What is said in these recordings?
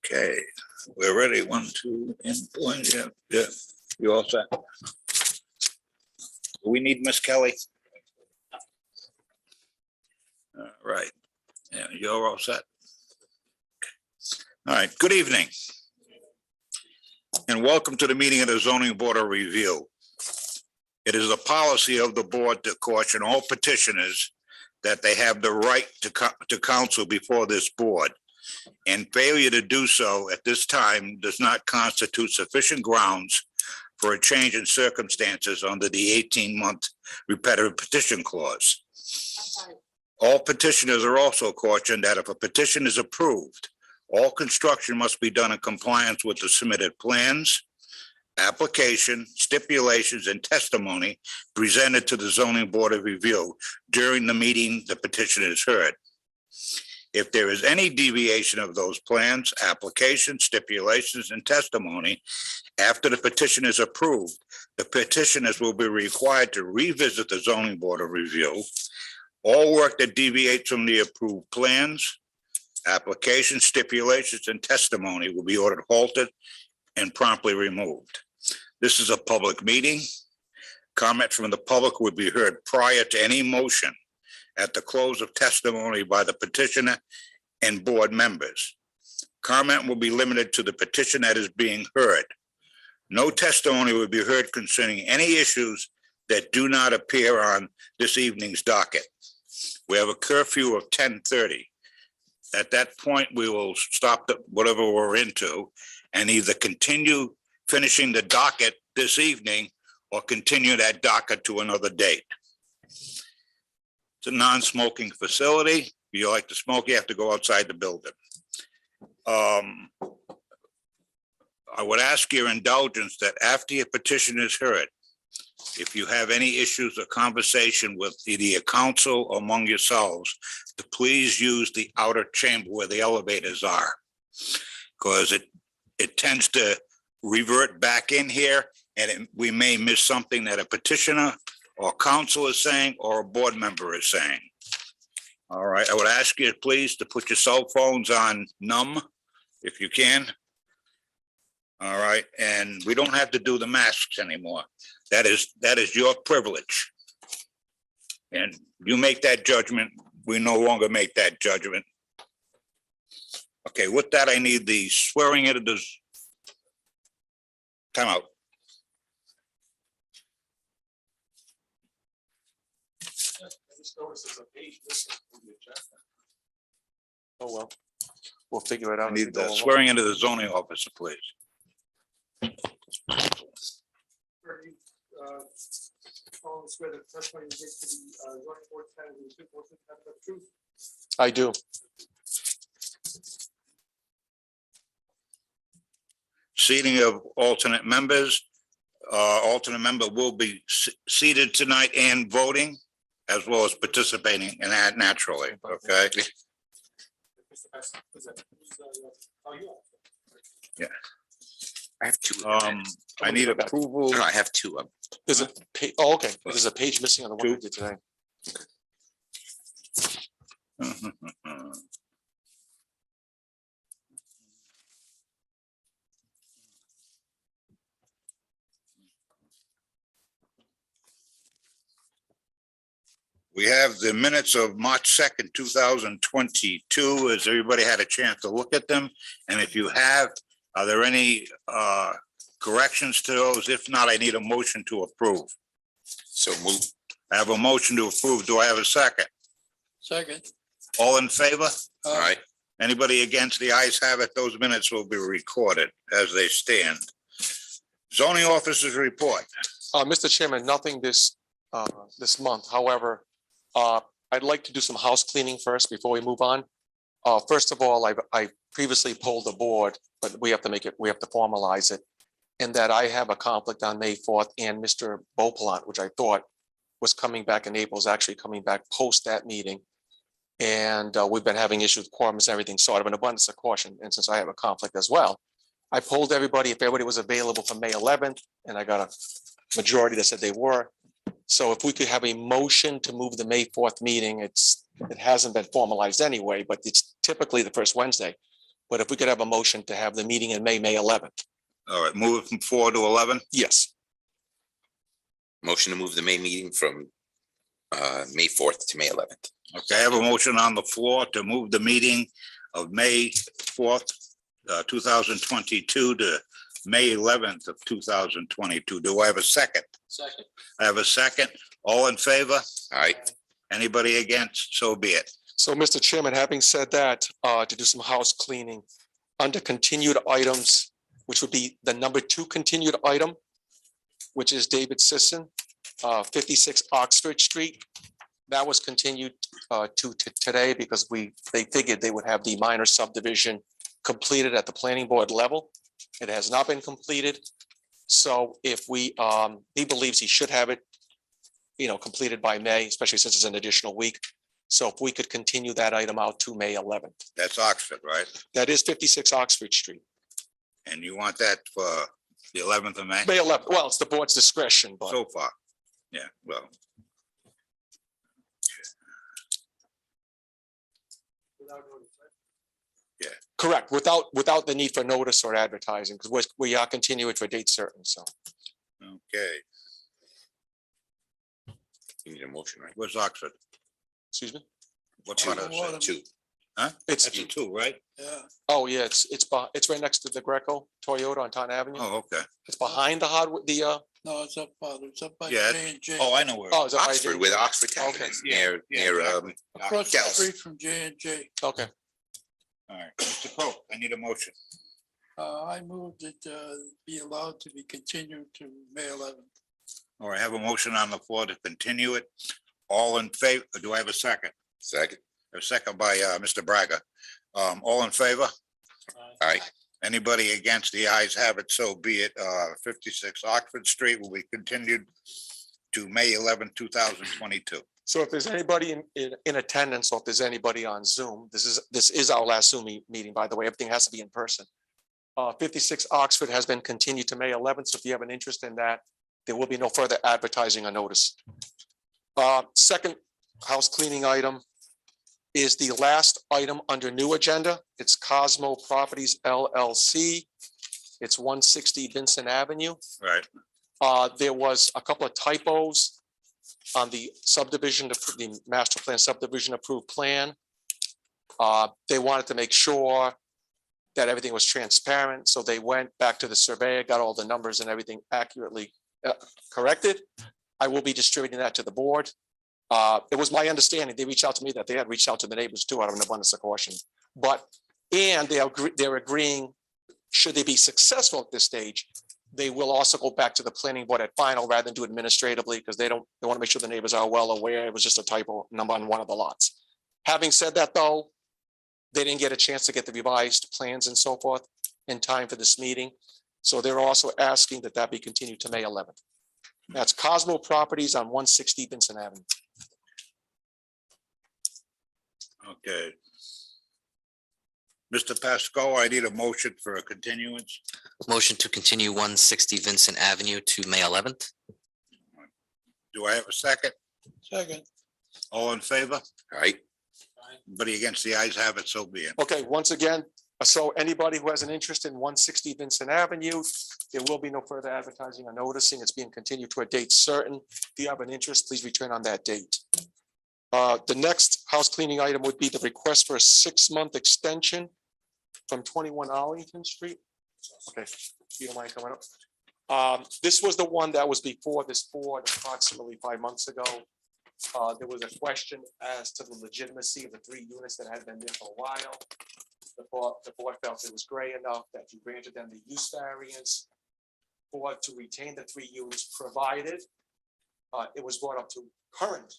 Okay, we're ready. 1, 2, and 1. Yeah. You all set? Do we need Miss Kelly? All right. Yeah, you're all set. All right. Good evening, and welcome to the meeting of the Zoning Board of Review. It is a policy of the board to caution all petitioners that they have the right to counsel before this board, and failure to do so at this time does not constitute sufficient grounds for a change in circumstances under the 18-month repetitive petition clause. All petitioners are also cautioned that if a petition is approved, all construction must be done in compliance with the submitted plans, application, stipulations, and testimony presented to the Zoning Board of Review during the meeting the petition is heard. If there is any deviation of those plans, applications, stipulations, and testimony after the petition is approved, the petitioners will be required to revisit the Zoning Board of Review. All work that deviates from the approved plans, applications, stipulations, and testimony will be ordered halted and promptly removed. This is a public meeting. Comment from the public would be heard prior to any motion at the close of testimony by the petitioner and board members. Comment will be limited to the petition that is being heard. No testimony will be heard concerning any issues that do not appear on this evening's docket. We have a curfew of 10:30. At that point, we will stop whatever we're into and either continue finishing the docket this evening or continue that docket to another date. It's a non-smoking facility. If you like to smoke, you have to go outside the building. I would ask your indulgence that after your petition is heard, if you have any issues or conversation with either your counsel or among yourselves, to please use the outer chamber where the elevators are, because it tends to revert back in here, and we may miss something that a petitioner or counsel is saying or a board member is saying. All right, I would ask you please to put your cell phones on numb if you can. All right, and we don't have to do the masks anymore. That is your privilege. And you make that judgment. We no longer make that judgment. Okay, with that, I need the swearing in of the time out. Oh, well, we'll figure it out. I need the swearing into the zoning officer, please. Swear that the testimony you give to the zoning board stands in the truth. I do. Seating of alternate members. Alternate member will be seated tonight and voting, as well as participating in that naturally, okay? Yeah. I have two. I need approval. No, I have two. There's a page. Oh, okay. There's a page missing on the one we did today. We have the minutes of March 2nd, 2022. Has everybody had a chance to look at them? And if you have, are there any corrections to those? If not, I need a motion to approve. So move. I have a motion to approve. Do I have a second? Second. All in favor? All right. Anybody against? The ayes have it. Those minutes will be recorded as they stand. Zoning officers report. Mr. Chairman, nothing this month. However, I'd like to do some house cleaning first before we move on. First of all, I previously polled the board, but we have to formalize it. And that I have a conflict on May 4th, and Mr. Beauplant, which I thought was coming back in April, is actually coming back post that meeting. And we've been having issues with quorums and everything, so out of an abundance of caution, and since I have a conflict as well, I polled everybody if everybody was available for May 11th, and I got a majority that said they were. So if we could have a motion to move the May 4th meeting, it hasn't been formalized anyway, but it's typically the first Wednesday. But if we could have a motion to have the meeting in May 11th. All right, move it from 4 to 11. Yes, Motion to move the May meeting from May 4th to May 11th. Okay, I have a motion on the floor to move the meeting of May 4th, 2022 to May 11th of 2022. Do I have a second? Second. I have a second. All in favor? All right, Anybody against? So be it. so Mr. Chairman, having said that, to do some house cleaning under continued items, which would be the number 2 continued item, which is David Sisson, 56 Oxford Street. That was continued to today because they figured they would have the minor subdivision completed at the planning board level. It has not been completed. So if he believes he should have it, completed by May, especially since it's an additional week. So if we could continue that item out to May 11th. That's Oxford, right? That is 56 Oxford Street. And you want that for the 11th of May? May 11th, well, it's the board's discretion, but So far. Yeah, well, Without notice, right? correct, without the need for notice or advertising, because we are continuing for date certain, so. okay. you need a motion, right? Where's Oxford? Excuse me? What's on it? 2. Huh? It's, That's a 2, right? Yeah. oh, yeah, it's right next to the Greco Toyota on Taunton Avenue. Oh, okay. It's behind the hardwood, No, it's up farther. It's up by Yeah. J and J. Oh, I know where. oh, is that right? Oxford, where the Oxford Tavern Okay. is, Yeah, near, exactly. Across the Gals. street from J and J. Okay, All right, Mr. Coe, I need a motion. I moved it be allowed to be continued to May 11th. All right, I have a motion on the floor to continue it. All in favor? Do I have a second? Second. A second by Mr. Braga. All in favor? All right, Anybody against? The ayes have it, so be it. 56 Oxford Street will be continued to May 11, 2022. so if there's anybody in attendance, or if there's anybody on Zoom, this is our last Zoom meeting, by the way, everything has to be in person. 56 Oxford has been continued to May 11th, so if you have an interest in that, there will be no further advertising or notice. Second house cleaning item is the last item under new agenda. It's Cosmo Properties LLC. It's 160 Vincent Avenue. Right, There was a couple of typos on the subdivision, the master plan subdivision approved plan. They wanted to make sure that everything was transparent, so they went back to the surveyor, got all the numbers and everything accurately corrected. I will be distributing that to the board. It was my understanding, they reached out to me that they had reached out to the neighbors too, out of an abundance of caution. And they're agreeing, should they be successful at this stage, they will also go back to the planning board at final rather than do administratively, because they want to make sure the neighbors are well aware it was just a typo number on one of the lots. Having said that, though, they didn't get a chance to get the revised plans and so forth in time for this meeting. So they're also asking that that be continued to May 11th. That's Cosmo Properties on 160 Vincent Avenue. okay. Mr. Pasco, I need a motion for a continuance. Motion to continue 160 Vincent Avenue to May 11th. Do I have a second? Second. All in favor? all right, Anybody against? The ayes have it, so be it. Okay, once again, so anybody who has an interest in 160 Vincent Avenue, there will be no further advertising or noticing. It's being continued to a date certain. If you have an interest, please return on that date. The next house cleaning item would be the request for a 6-month extension from 21 Arlington Street. Okay, if you don't mind coming up. This was the one that was before this board approximately 5 months ago. There was a question as to the legitimacy of the 3 units that had been there for a while. The board felt it was gray enough that you granted them the use variance for to retain the 3 units provided. It was brought up to current,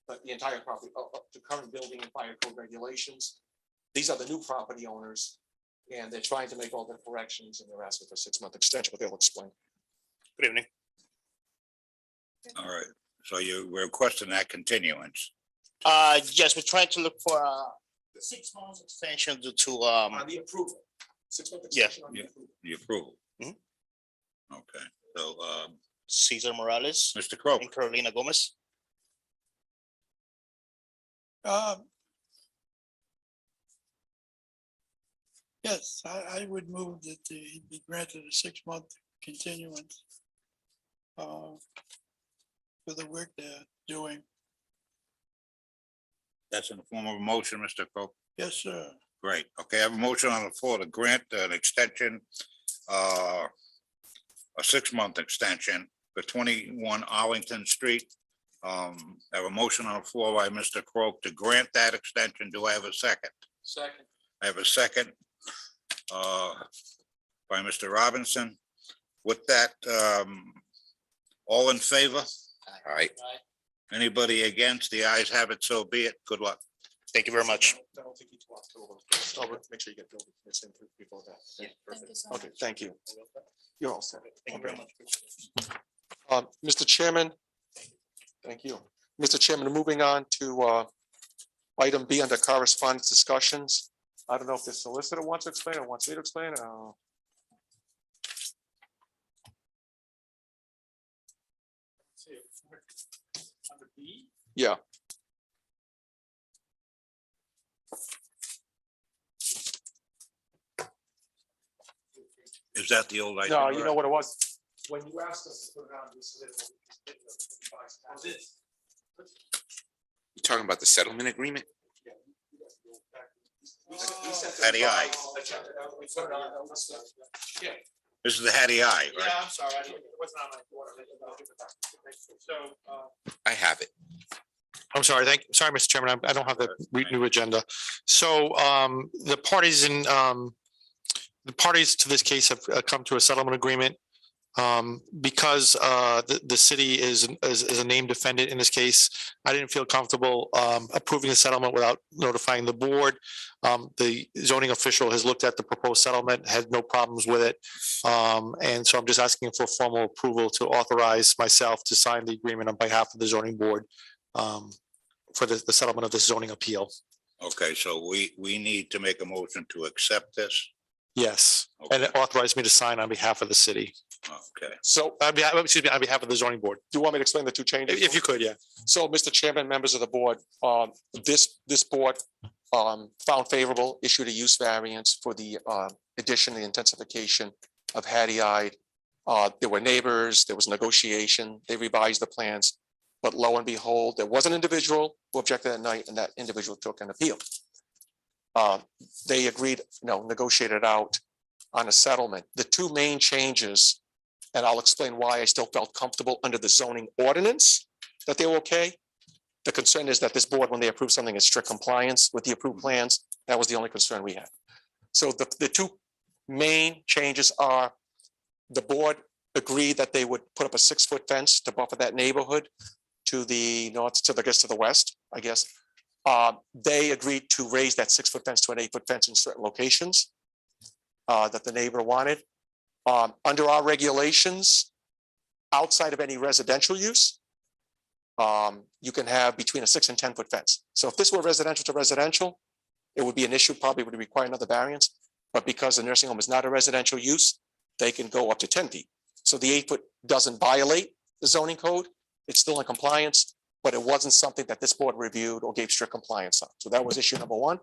but the entire property up to current building and fire code regulations. These are the new property owners, and they're trying to make all the corrections, and they're asking for a 6-month extension, but they'll explain. Good evening. All right, so you were requesting that continuance. Yes, we're trying to look for a 6 months extension due to On the approval. 6-month Yeah. extension on the approval. The approval. Mhm. Okay, so, Cesar Morales Mr. Crowe, and Carolina Gomez. Yes, I would move that he be granted a 6-month continuance for the work they're doing. That's in the form of a motion, Mr. Coe. Yes, sir. Great. Okay, I have a motion on the floor to grant an extension, a 6-month extension for 21 Arlington Street. I have a motion on the floor by Mr. Croak to grant that extension. Do I have a second? Second. I have a second by Mr. Robinson. With that, all in favor? All right, Anybody against? The ayes have it, so be it. Good luck. Thank you very much. I don't think it's October. October, make sure you get building permits in before that. Yeah. Okay, thank you. You're all set. Thank you very much. Mr. Chairman. Thank you. Mr. Chairman, moving on to item B under correspondence discussions. I don't know if the solicitor wants to explain or wants me to explain. Under B, Yeah, Is that the old? no, you know what it was? when you asked us to put it on, we submitted what we did, oh, this. you talking about the settlement agreement? Hattie I. Yeah, This is the Hattie I, right? yeah, I'm sorry, it wasn't on my board. So, I have it. I'm sorry, sorry, Mr. Chairman, I don't have the new agenda. So the parties to this case have come to a settlement agreement. Because the city is a named defendant in this case, I didn't feel comfortable approving the settlement without notifying the board. The zoning official has looked at the proposed settlement, had no problems with it. And so I'm just asking for formal approval to authorize myself to sign the agreement on behalf of the zoning board for the settlement of this zoning appeal. Okay, so we need to make a motion to accept this. Yes, and it authorized me to sign on behalf of the city. Okay, So On behalf of the zoning board. do you want me to explain the two changes? If you could, yeah. So, Mr. Chairman, members of the board, this board found favorable, issued a use variance for the addition, the intensification of Hattie I. There were neighbors, there was negotiation, they revised the plans. But lo and behold, there was an individual who objected that night, and that individual took an appeal. They agreed, negotiated out on a settlement. The two main changes, and I'll explain why I still felt comfortable under the zoning ordinance that they were okay. The concern is that this board, when they approve something, is strict compliance with the approved plans. That was the only concern we had. So the two main changes are the board agreed that they would put up a 6-foot fence to buffer that neighborhood to the north, to the west, I guess. They agreed to raise that 6-foot fence to an 8-foot fence in certain locations that the neighbor wanted. Under our regulations, outside of any residential use, you can have between a 6 and 10-foot fence. So if this were residential to residential, it would be an issue, probably would require another variance. But because the nursing home is not a residential use, they can go up to 10 feet. So the 8-foot doesn't violate the zoning code. It's still in compliance, but it wasn't something that this board reviewed or gave strict compliance on. So that was issue number one.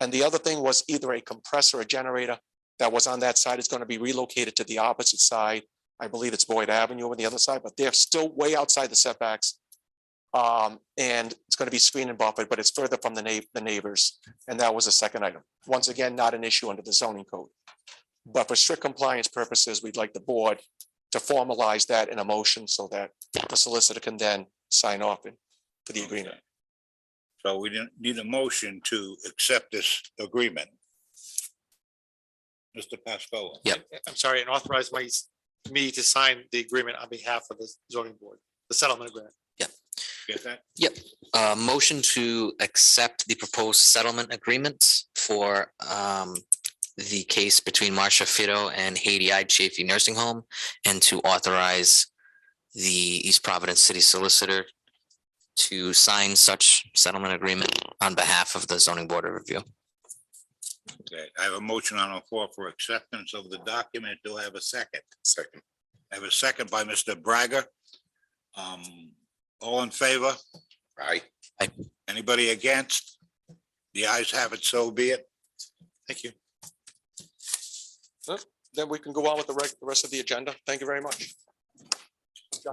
And the other thing was either a compressor or generator that was on that side is going to be relocated to the opposite side. I believe it's Boyd Avenue on the other side, but they're still way outside the setbacks. And it's going to be screened and buffered, but it's further from the neighbors. And that was the second item. Once again, not an issue under the zoning code. But for strict compliance purposes, we'd like the board to formalize that in a motion so that the solicitor can then sign off for the agreement. Okay. So we didn't need a motion to accept this agreement. Mr. Pascoe. Yep. I'm sorry, and authorize me to sign the agreement on behalf of the zoning board, the settlement agreement. Get that? Motion to accept the proposed settlement agreement for the case between Marcia Fido and Haiti I Chafee Nursing Home, and to authorize the East Providence City Solicitor to sign such settlement agreement on behalf of the zoning board of review. Okay, I have a motion on the floor for acceptance of the document. Do I have a second? Second. I have a second by Mr. Braga. All in favor? Right. Anybody against? The ayes have it, so be it. Thank you. Then we can go on with the rest of the agenda. Thank you very much. All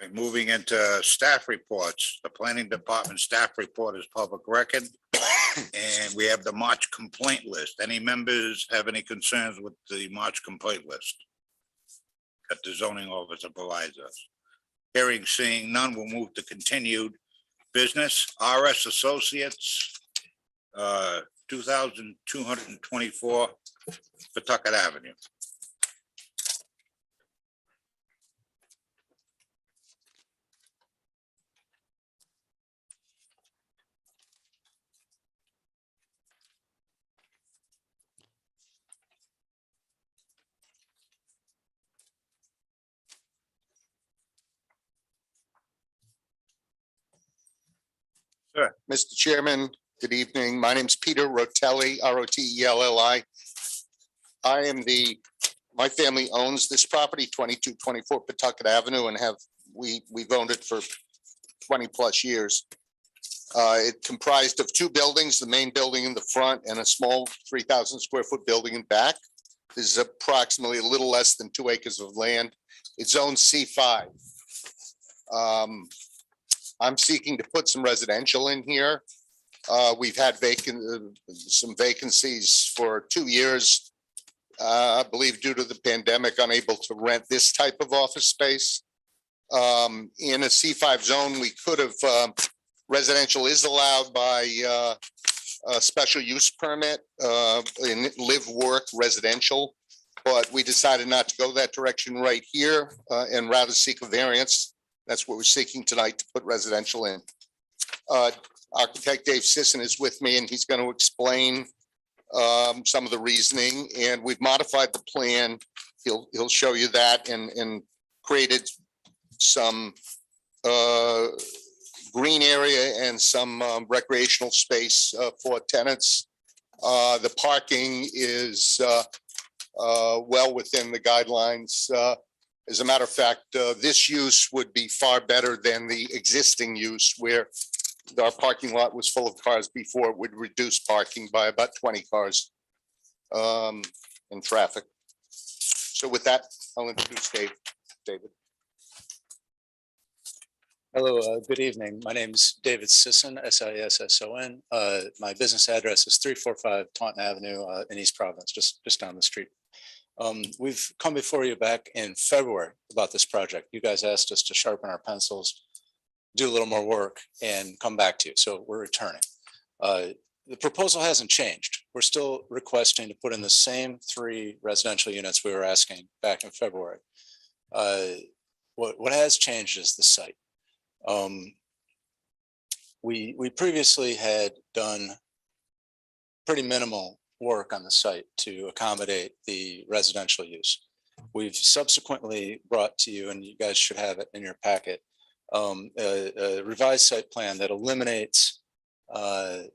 right, moving into staff reports, the planning department staff report is public record. And we have the March complaint list. Any members have any concerns with the March complaint list? That the zoning officer provides us. Hearing, seeing none, we'll move to continued business. RS Associates, 2,224 Pawtucket Avenue. Mr. Chairman, good evening. My name's Peter Rotelli, Rotelli. My family owns this property, 2224 Pawtucket Avenue, and we've owned it for 20 plus years. It comprised of two buildings, the main building in the front and a small 3,000 square foot building in back. This is approximately a little less than 2 acres of land. It's zoned C5. I'm seeking to put some residential in here. We've had some vacancies for 2 years. I believe due to the pandemic, unable to rent this type of office space. In a C5 zone, we could have, residential is allowed by a special use permit in live work residential. But we decided not to go that direction right here and rather seek a variance. That's what we're seeking tonight, to put residential in. Architect Dave Sisson is with me, and he's going to explain some of the reasoning, and we've modified the plan. He'll show you that and created some green area and some recreational space for tenants. The parking is well within the guidelines. As a matter of fact, this use would be far better than the existing use where our parking lot was full of cars before. It would reduce parking by about 20 cars in traffic. So with that, I'll introduce David. Hello, good evening. My name is David Sisson, Sisson. My business address is 345 Taunton Avenue in East Providence, just down the street. We've come before you back in February about this project. You guys asked us to sharpen our pencils, do a little more work, and come back to you. So we're returning. The proposal hasn't changed. We're still requesting to put in the same 3 residential units we were asking back in February. What has changed is the site. We previously had done pretty minimal work on the site to accommodate the residential use. We've subsequently brought to you, and you guys should have it in your packet, a revised site plan that eliminates 8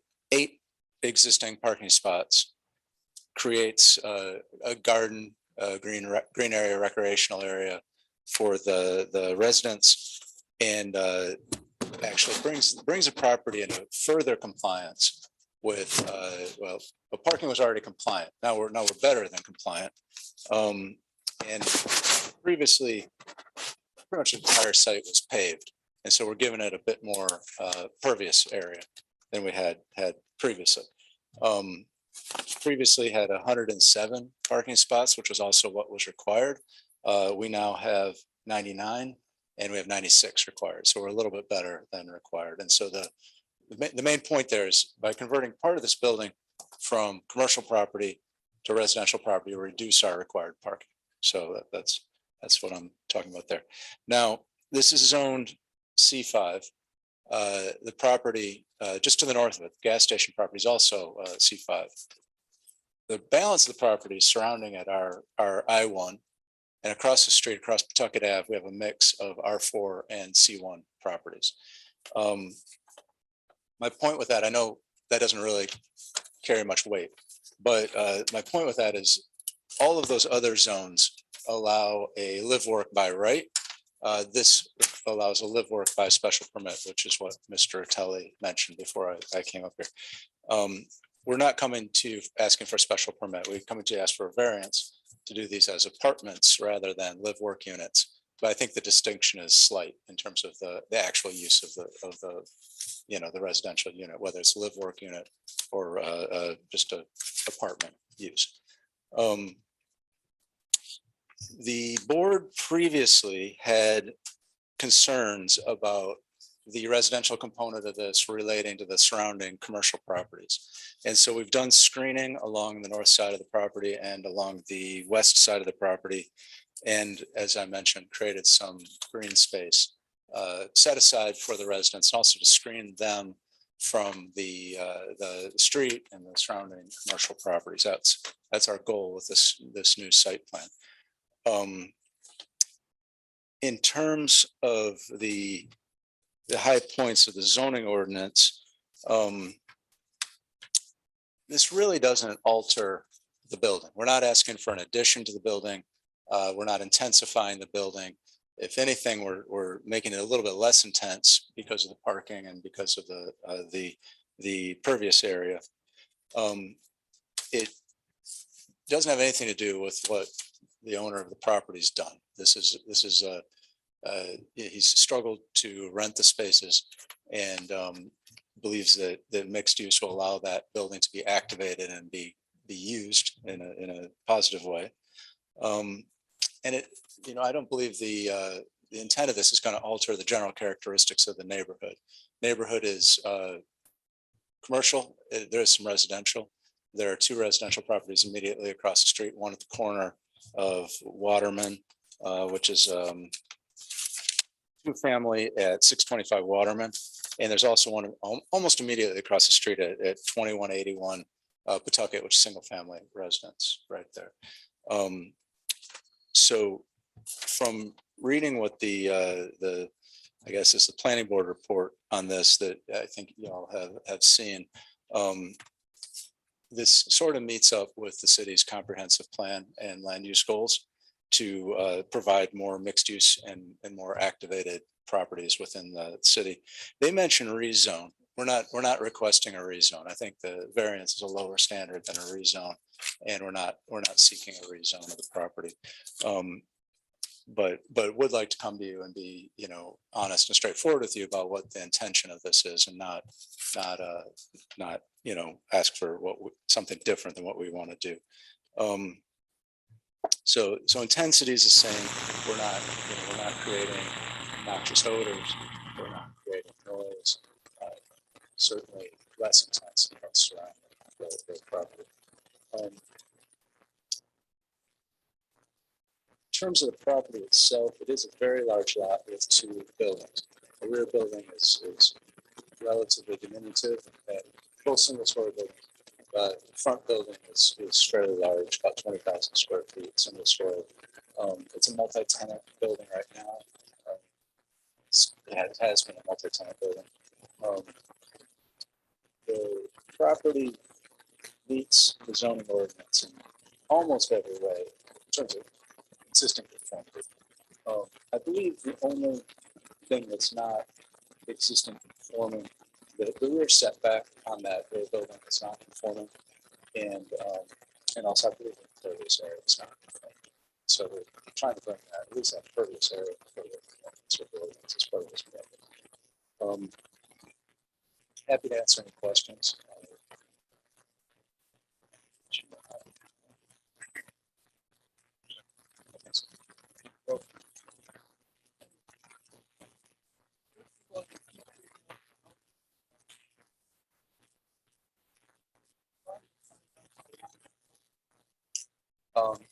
existing parking spots, creates a garden, green area, recreational area for the residents, and actually brings the property into further compliance with well, the parking was already compliant. Now we're better than compliant. And previously, pretty much the entire site was paved, and so we're giving it a bit more pervious area than we had previously. Previously had 107 parking spots, which was also what was required. We now have 99, and we have 96 required. So we're a little bit better than required. And so the main point there is by converting part of this building from commercial property to residential property, we reduce our required parking. So that's what I'm talking about there. Now, this is zoned C5. The property just to the north of it, the gas station property is also C5. The balance of the property surrounding it are I1, and across the street, across Pawtucket Ave, we have a mix of R4 and C1 properties. My point with that, I know that doesn't really carry much weight, but my point with that is all of those other zones allow a live work by right. This allows a live work by special permit, which is what Mr. Telly mentioned before I came up here. We're not coming to asking for a special permit. We're coming to ask for a variance to do these as apartments rather than live work units. But I think the distinction is slight in terms of the actual use of the the residential unit, whether it's live work unit or just a apartment use. The board previously had concerns about the residential component of this relating to the surrounding commercial properties. And so we've done screening along the north side of the property and along the west side of the property. And as I mentioned, created some green space set aside for the residents, and also to screen them from the street and the surrounding commercial properties. That's our goal with this new site plan. In terms of the high points of the zoning ordinance, this really doesn't alter the building. We're not asking for an addition to the building. We're not intensifying the building. If anything, we're making it a little bit less intense because of the parking and because of the pervious area. It doesn't have anything to do with what the owner of the property's done. He's struggled to rent the spaces and believes that mixed use will allow that building to be activated and be used in a positive way. And I don't believe the intent of this is going to alter the general characteristics of the neighborhood. Neighborhood is commercial. There is some residential. There are 2 residential properties immediately across the street, one at the corner of Waterman, which is 2-family at 625 Waterman. And there's also one almost immediately across the street at 2181 Pawtucket, which is single-family residence right there. So from reading what I guess is the planning board report on this that I think you all have seen, this sort of meets up with the city's comprehensive plan and land use goals to provide more mixed use and more activated properties within the city. They mention rezone. We're not requesting a rezone. I think the variance is a lower standard than a rezone, and we're not seeking a rezone of the property. But would like to come to you and be, honest and straightforward with you about what the intention of this is, and not ask for something different than what we want to do. So intensity is the same. We're not creating noxious odors. We're not creating noise. Certainly less intense than what's surrounding the property. In terms of the property itself, it is a very large lot with 2 buildings. The rear building is relatively diminutive, and full single-story building. The front building is fairly large, about 20,000 square feet, single-story. It's a multi-tenant building right now. It has been a multi-tenant building. The property meets the zoning ordinance in almost every way in terms of consistent conformity. I believe the only thing that's not existing conforming, the rear setback on that rear building is not conforming, and also I believe the impervious area is not conforming. So we're trying to bring that, at least that impervious area for the conformance of the ordinance as part of this project. Happy to answer any questions.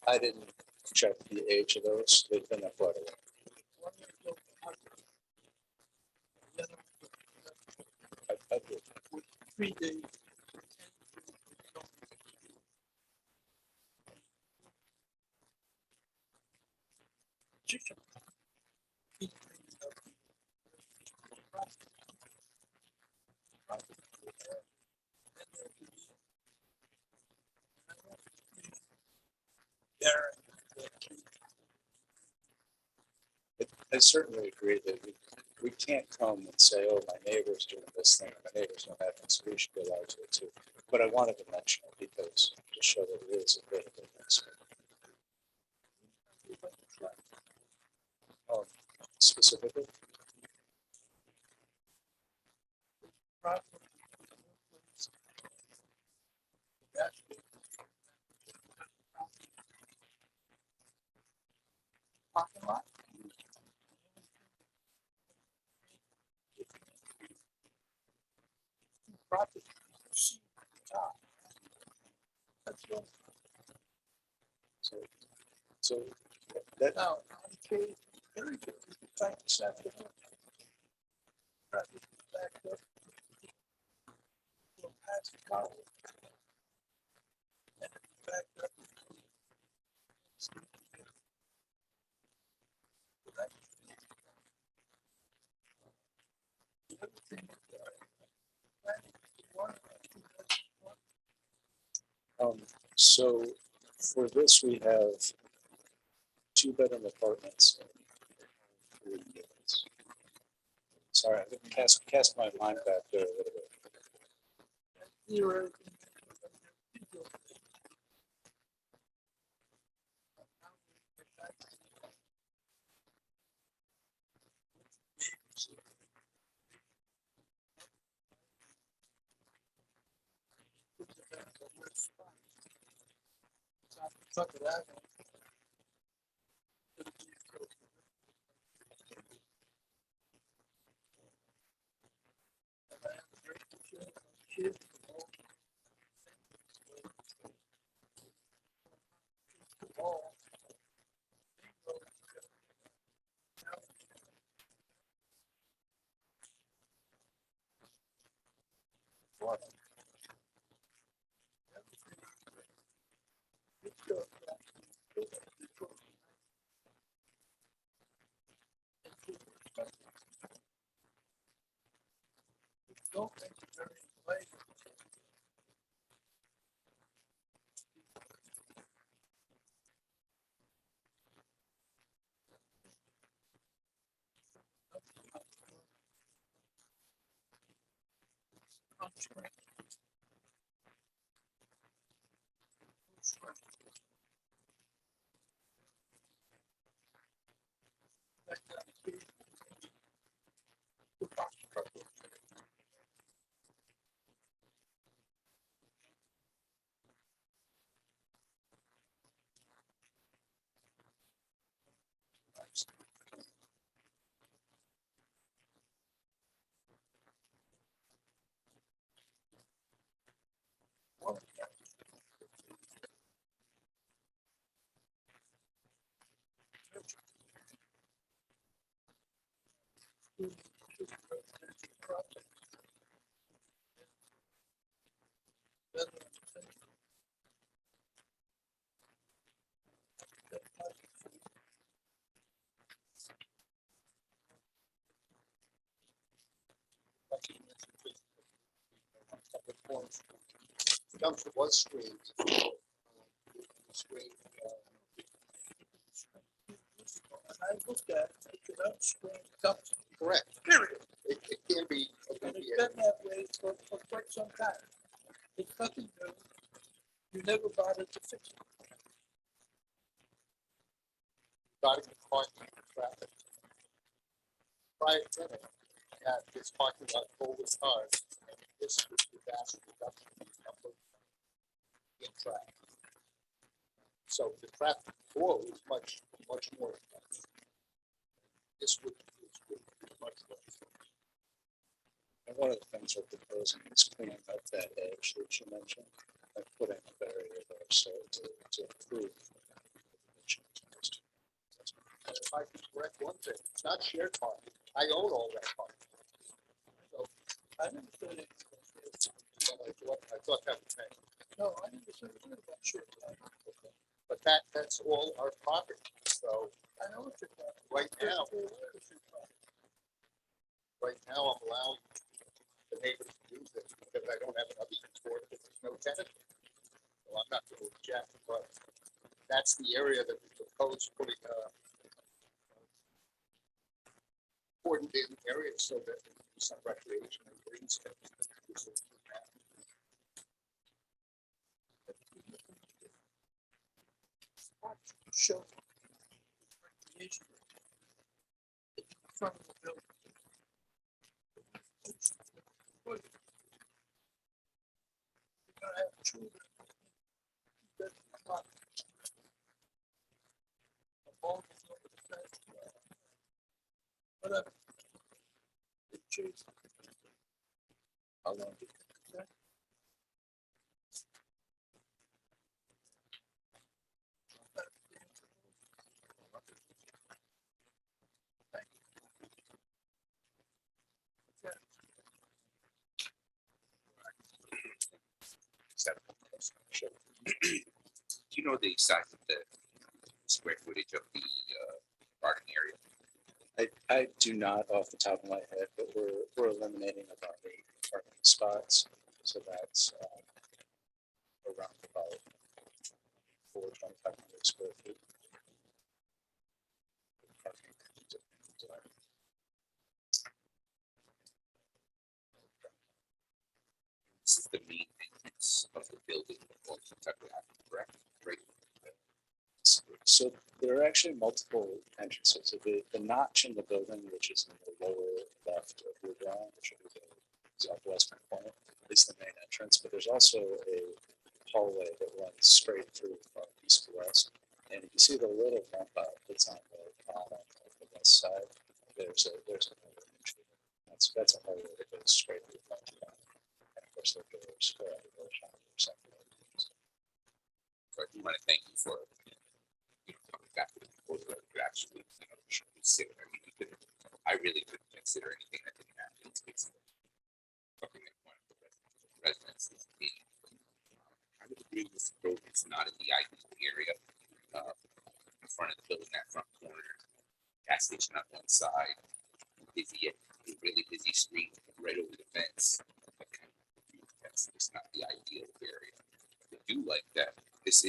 I didn't check the age of those. They've been there quite a while. I did. 3 days. certainly agree that we can't come and say, oh, my neighbor's doing this thing, my neighbors don't have it, so we should be allowed to too. But I wanted to mention it because to show that it is a bit of a mess. Specifically, Parking lot. Property. That's what. so that, Now, okay, very good. Thank you, Senator. Traffic backed up. We'll pass the car. And backed up. so for this, we have 2-bedroom apartments. and 3 units. Sorry, I didn't cast my mind back there a little bit. You're. Fuck it out. Don't make it very late. Dumpster was screened. Screened, And I looked at it, they could upstream dumpster, correct. period. It can be. And it's been that way for quite some time. It's nothing new. You never bothered to fix it. Starting the parking traffic. Prior to that, had this parking lot full with cars, and this was the vast reduction in number in traffic. So the traffic flow is much more. This would be much less. And one of the things we're proposing is cleaning up that edge that you mentioned, and putting a barrier there, so to improve. And if I can correct one thing, it's not shared parking. I own all that parking. So I never said it. I thought that was meant. No, I never said a word about shit. But that's all our property. So I know what you're talking about. right now, I'm allowing the neighbors to use it because I don't have another use for it, because there's no tenant. So I'm not going to object, but that's the area that we propose putting important in the area so that some recreation and green space. Show. Recreation. In front of the building. You're gonna have children. That's not- The ball is over the fence. Whatever. It changes. How long did it? Do you know the size of the square footage of the garden area? I do not off the top of my head, but we're eliminating about 8 parking spots. So that's around about 4,500 square feet. This is the main entrance of the building, on Kentucky Avenue, correct? Right. So there are actually multiple entrances. So the notch in the building, which is in the lower left of your drawing, which will be the southwestern corner, is the main entrance. But there's also a hallway that runs straight through from east to west. And you can see the little bump out that's on the bottom of the west side. There's another entry. That's a hallway that goes straight through from the bottom. And of course, the doors go out the door shop or something. So I do want to thank you for, coming back with the proposal that you actually, should consider. I mean, I really couldn't consider anything that didn't happen. It's something that one of the residents is in. I would agree with the road. It's not in the ideal area. In front of the building, that front corner, gas station on one side, busy, a really busy street right over the fence. That's just not the ideal area. I do like that. This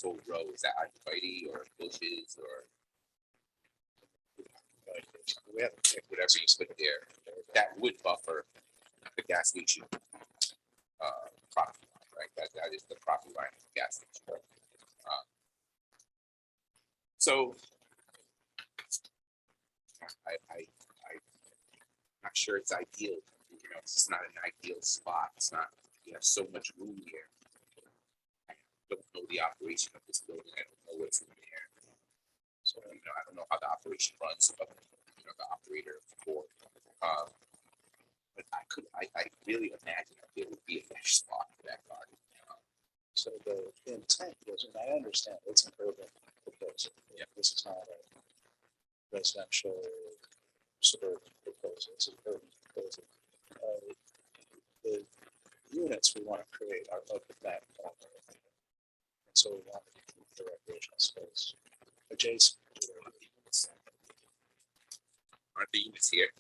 whole row, is that arborvitae or bushes or we have whatever you put there, that would buffer the gas station property line, right? That is the property line of the gas station. So I'm not sure it's ideal. It's just not an ideal spot. It's not, you have so much room here. I don't know the operation of this building. I don't know what's in there. So, I don't know how the operation runs, but, the operator of the board. But I really imagine that there would be a better spot for that garden. So the intent was, and I understand it's an urban proposal. Yeah. This is not a residential suburban proposal. It's an urban proposal. The units we want to create are of that corner. And so we want to keep the recreational space adjacent to the units. Aren't the units here?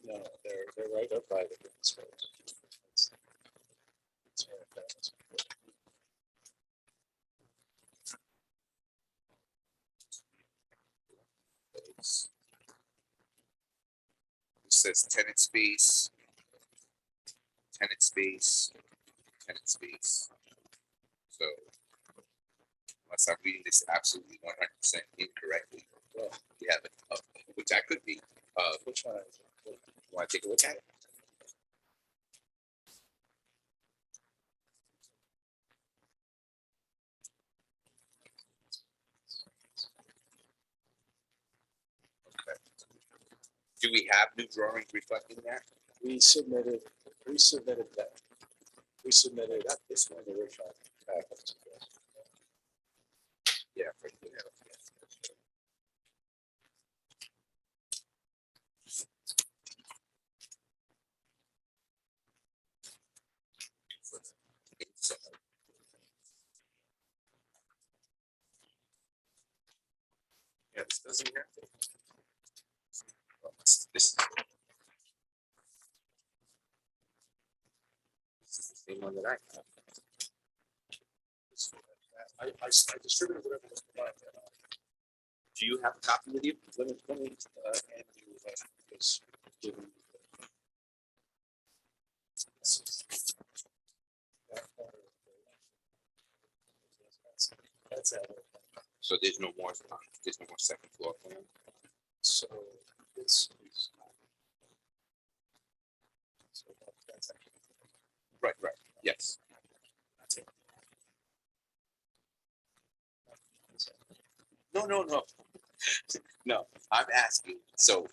No, they're right up by the green space. It's right up there. It says tenant space, tenant space, tenant space. So unless I'm reading this absolutely 100% incorrectly, well, we have it, which I could be. Which one? Want to take a look at it? Okay. Do we have new drawings reflecting that? We submitted that. We submitted this one, the original package. Yeah. Yeah, this doesn't have to. This is the same one that I have. I distributed whatever was provided. Do you have a copy with you? Let me, hand you, this, given. That's it. So there's no more second floor plan? So this is. So that's actually. Right, yes. No. No, I'm asking, so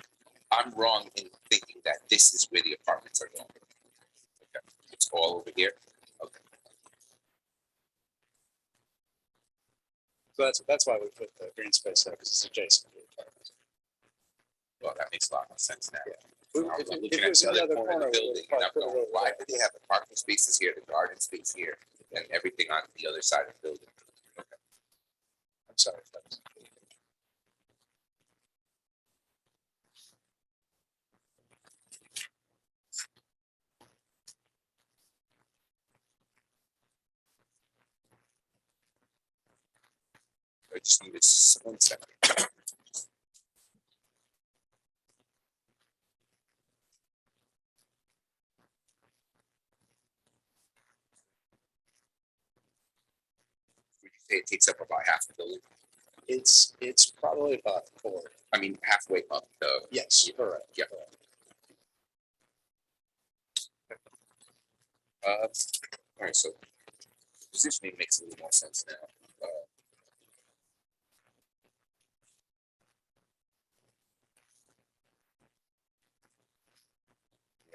I'm wrong in thinking that this is where the apartments are going. Okay, it's all over here? Okay, So that's why we put the green space there, because it's adjacent. to the apartments. well, that makes a lot more sense now. We- I'm if it- looking if it at was the in the other other corner of corner, the we would building, and I'm probably put it going, over why there. do they have the parking spaces here, the garden space here, and everything on the other side of the building? I'm sorry. folks. I just need this 1 second. Would you say it takes up about half the building? It's probably about 4. I mean, halfway up the. Yes, correct. Yeah. All right, so positioning makes a little more sense now.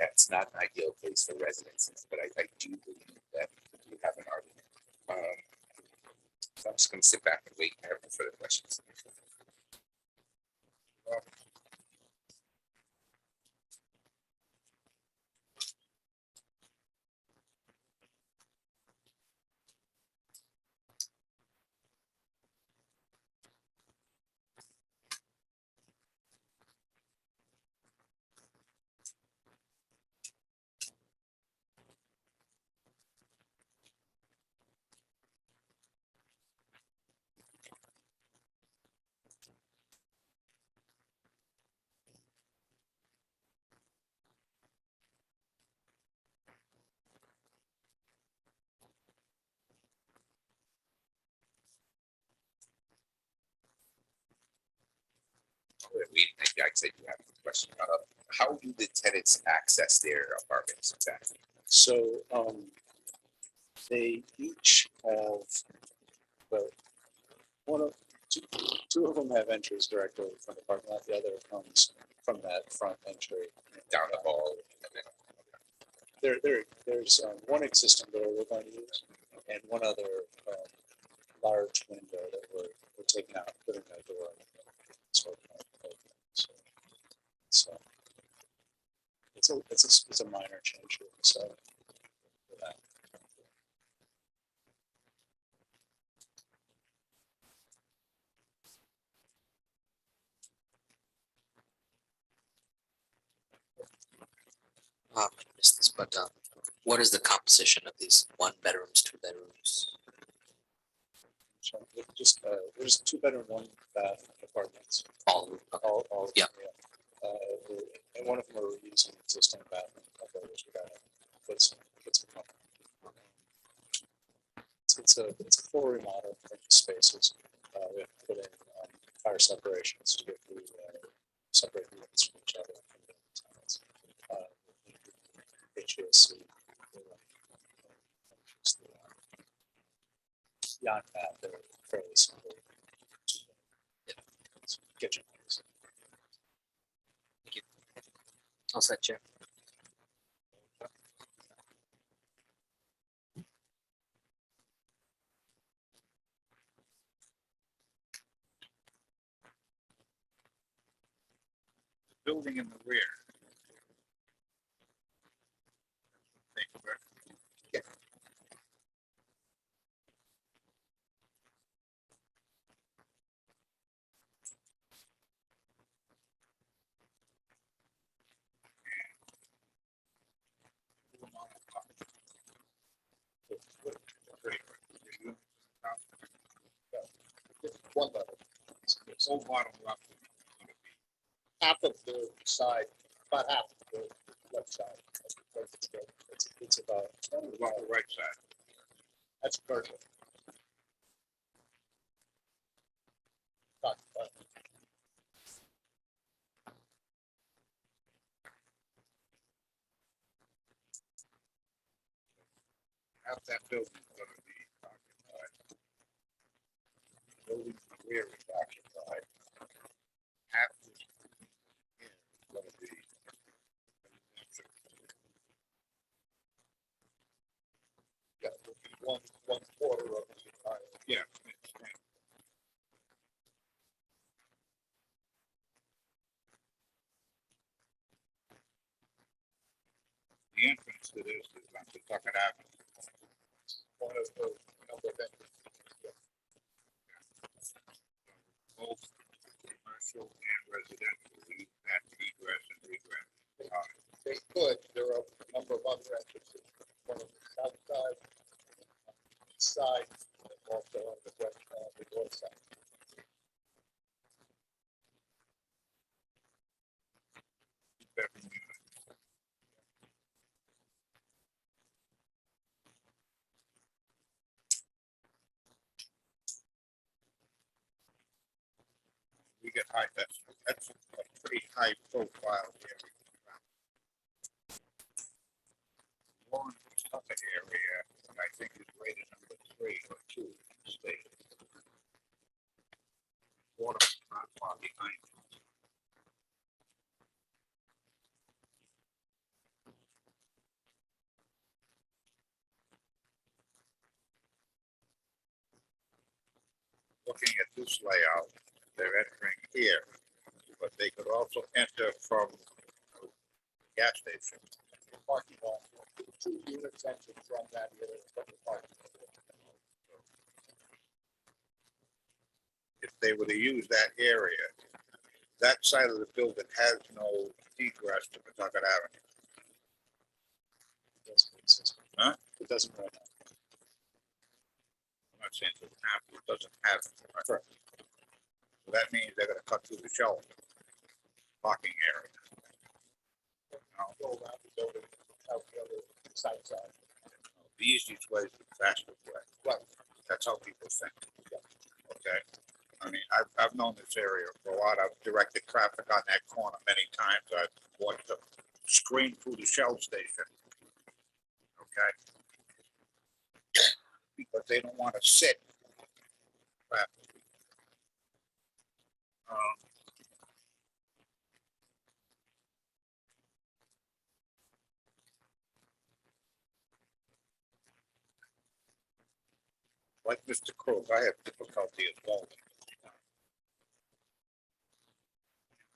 Yeah, it's not an ideal place for residences, but I do believe that you have an argument. So I'm just gonna sit back and wait. I have no further questions. I said you have a question. How do the tenants access their apartments exactly? So, they each have, well, two of them have entries directly from the parking lot, the other comes from that front entry. Down the hall? And then, There's one existing door we're going to use, and one other large window that we're taking out, putting that door. So, it's a minor change here, so. for that. I missed this, but what is the composition of these 1 bedrooms, 2 bedrooms? So it just, there's 2-bedroom, 1-bath apartments. All of them? Okay. All. Yeah. And one of them are using existing bathroom. Which we gotta put some. It's a full remodel of the spaces. We have to put in fire separations to get the separate units from each other. From the tenants. HVAC. Beyond that, they're fairly simple. Kitchen. I'll set Chair. Building in the rear. Thank you, Rick. One level. whole bottom left. half of the side, about half of the left side. It's about, About the right side. that's perfect. Half that building's gonna be occupied. Building rear is occupied. Half is gonna be. Yeah, one quarter of the entire. Yeah. The entrance to this is on Pawtucket Avenue. One of the number of entrances. Both commercial and residential, we have egress and regress. They could, there are a number of other entrances, one on the south side, east side, and also on the west, the north side. Bedroom unit. We get high, that's a pretty high profile here. One Pawtucket area, I think is rated number 3 or 2 in the state. Water not far behind. Looking at this layout, they're entering here, but they could also enter from the gas station. Parking lot, 2 units entered from that area, from the parking lot. If they were to use that area, that side of the building has no egress to Pawtucket Avenue. Huh? It doesn't right now. I'm not saying it doesn't have, it doesn't have. Correct. So that means they're gonna cut through the shelf parking area. Now, Go around the building, out the other side. the easiest way is the fastest way. Right. That's how people think. Okay? I mean, I've known this area for a lot. I've directed traffic on that corner many times. I've watched them scream through the Shell station. Okay? Because they don't want to sit. Traffic. Like Mr. Krug, I have difficulty as well.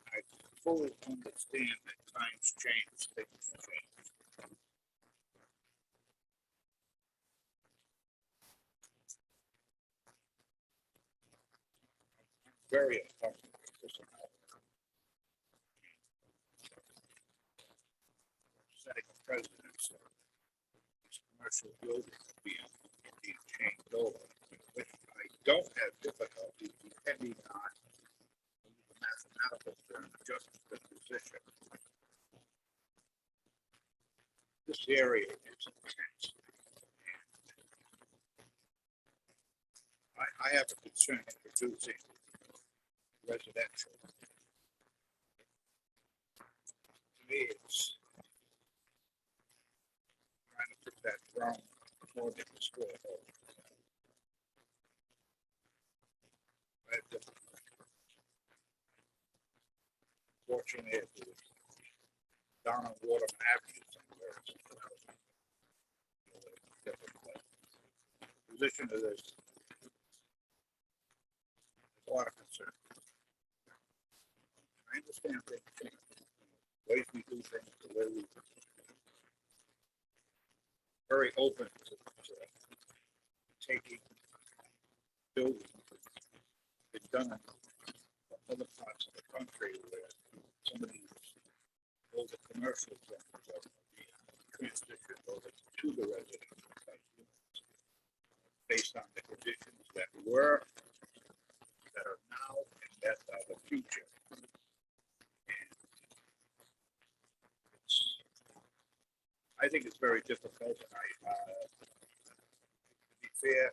I fully understand that times change, things change. Very uncomfortable with this amount. Setting a precedent, so this commercial building being changed over, which I don't have difficulty depending on the mathematical term, just the position. This area is intense. I have a concern in reducing residential. To me, it's trying to put that ground more than the square hole. Fortunately, it was down on Waterman Avenue somewhere. Position of this. There's a lot of concern. I understand things change. Ways we do things, the way we. Very open to taking buildings. It's done in other parts of the country where some of these older commercial zones are being transitioned over to the residential type units based on the conditions that were, that are now, and that future. I think it's very difficult, and to be fair,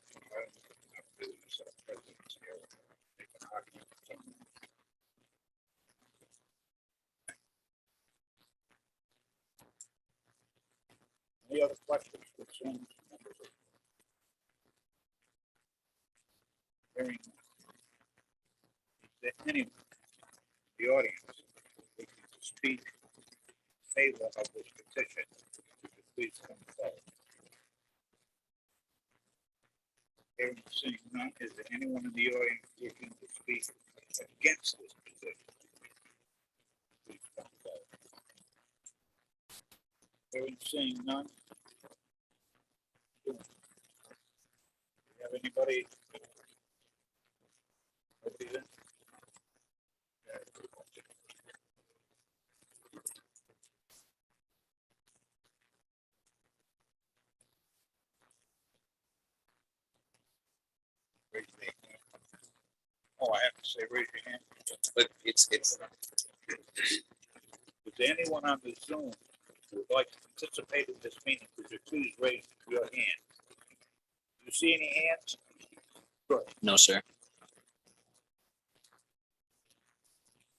presidents here, make an argument for something. Any other questions, concerns? Hearing none. Is there anyone in the audience wishing to speak in favor of this petition? Would you please come forward? Hearing and seeing none, is there anyone in the audience wishing to speak against this petition? Please come forward. Hearing and seeing none. Do you have anybody? Nobody there? Raise your hand. Oh, I have to say, raise your hand. But it's, Is there anyone on the Zoom who would like to participate in this meeting? Could you please raise your hand? Do you see any hands? Good. No, sir.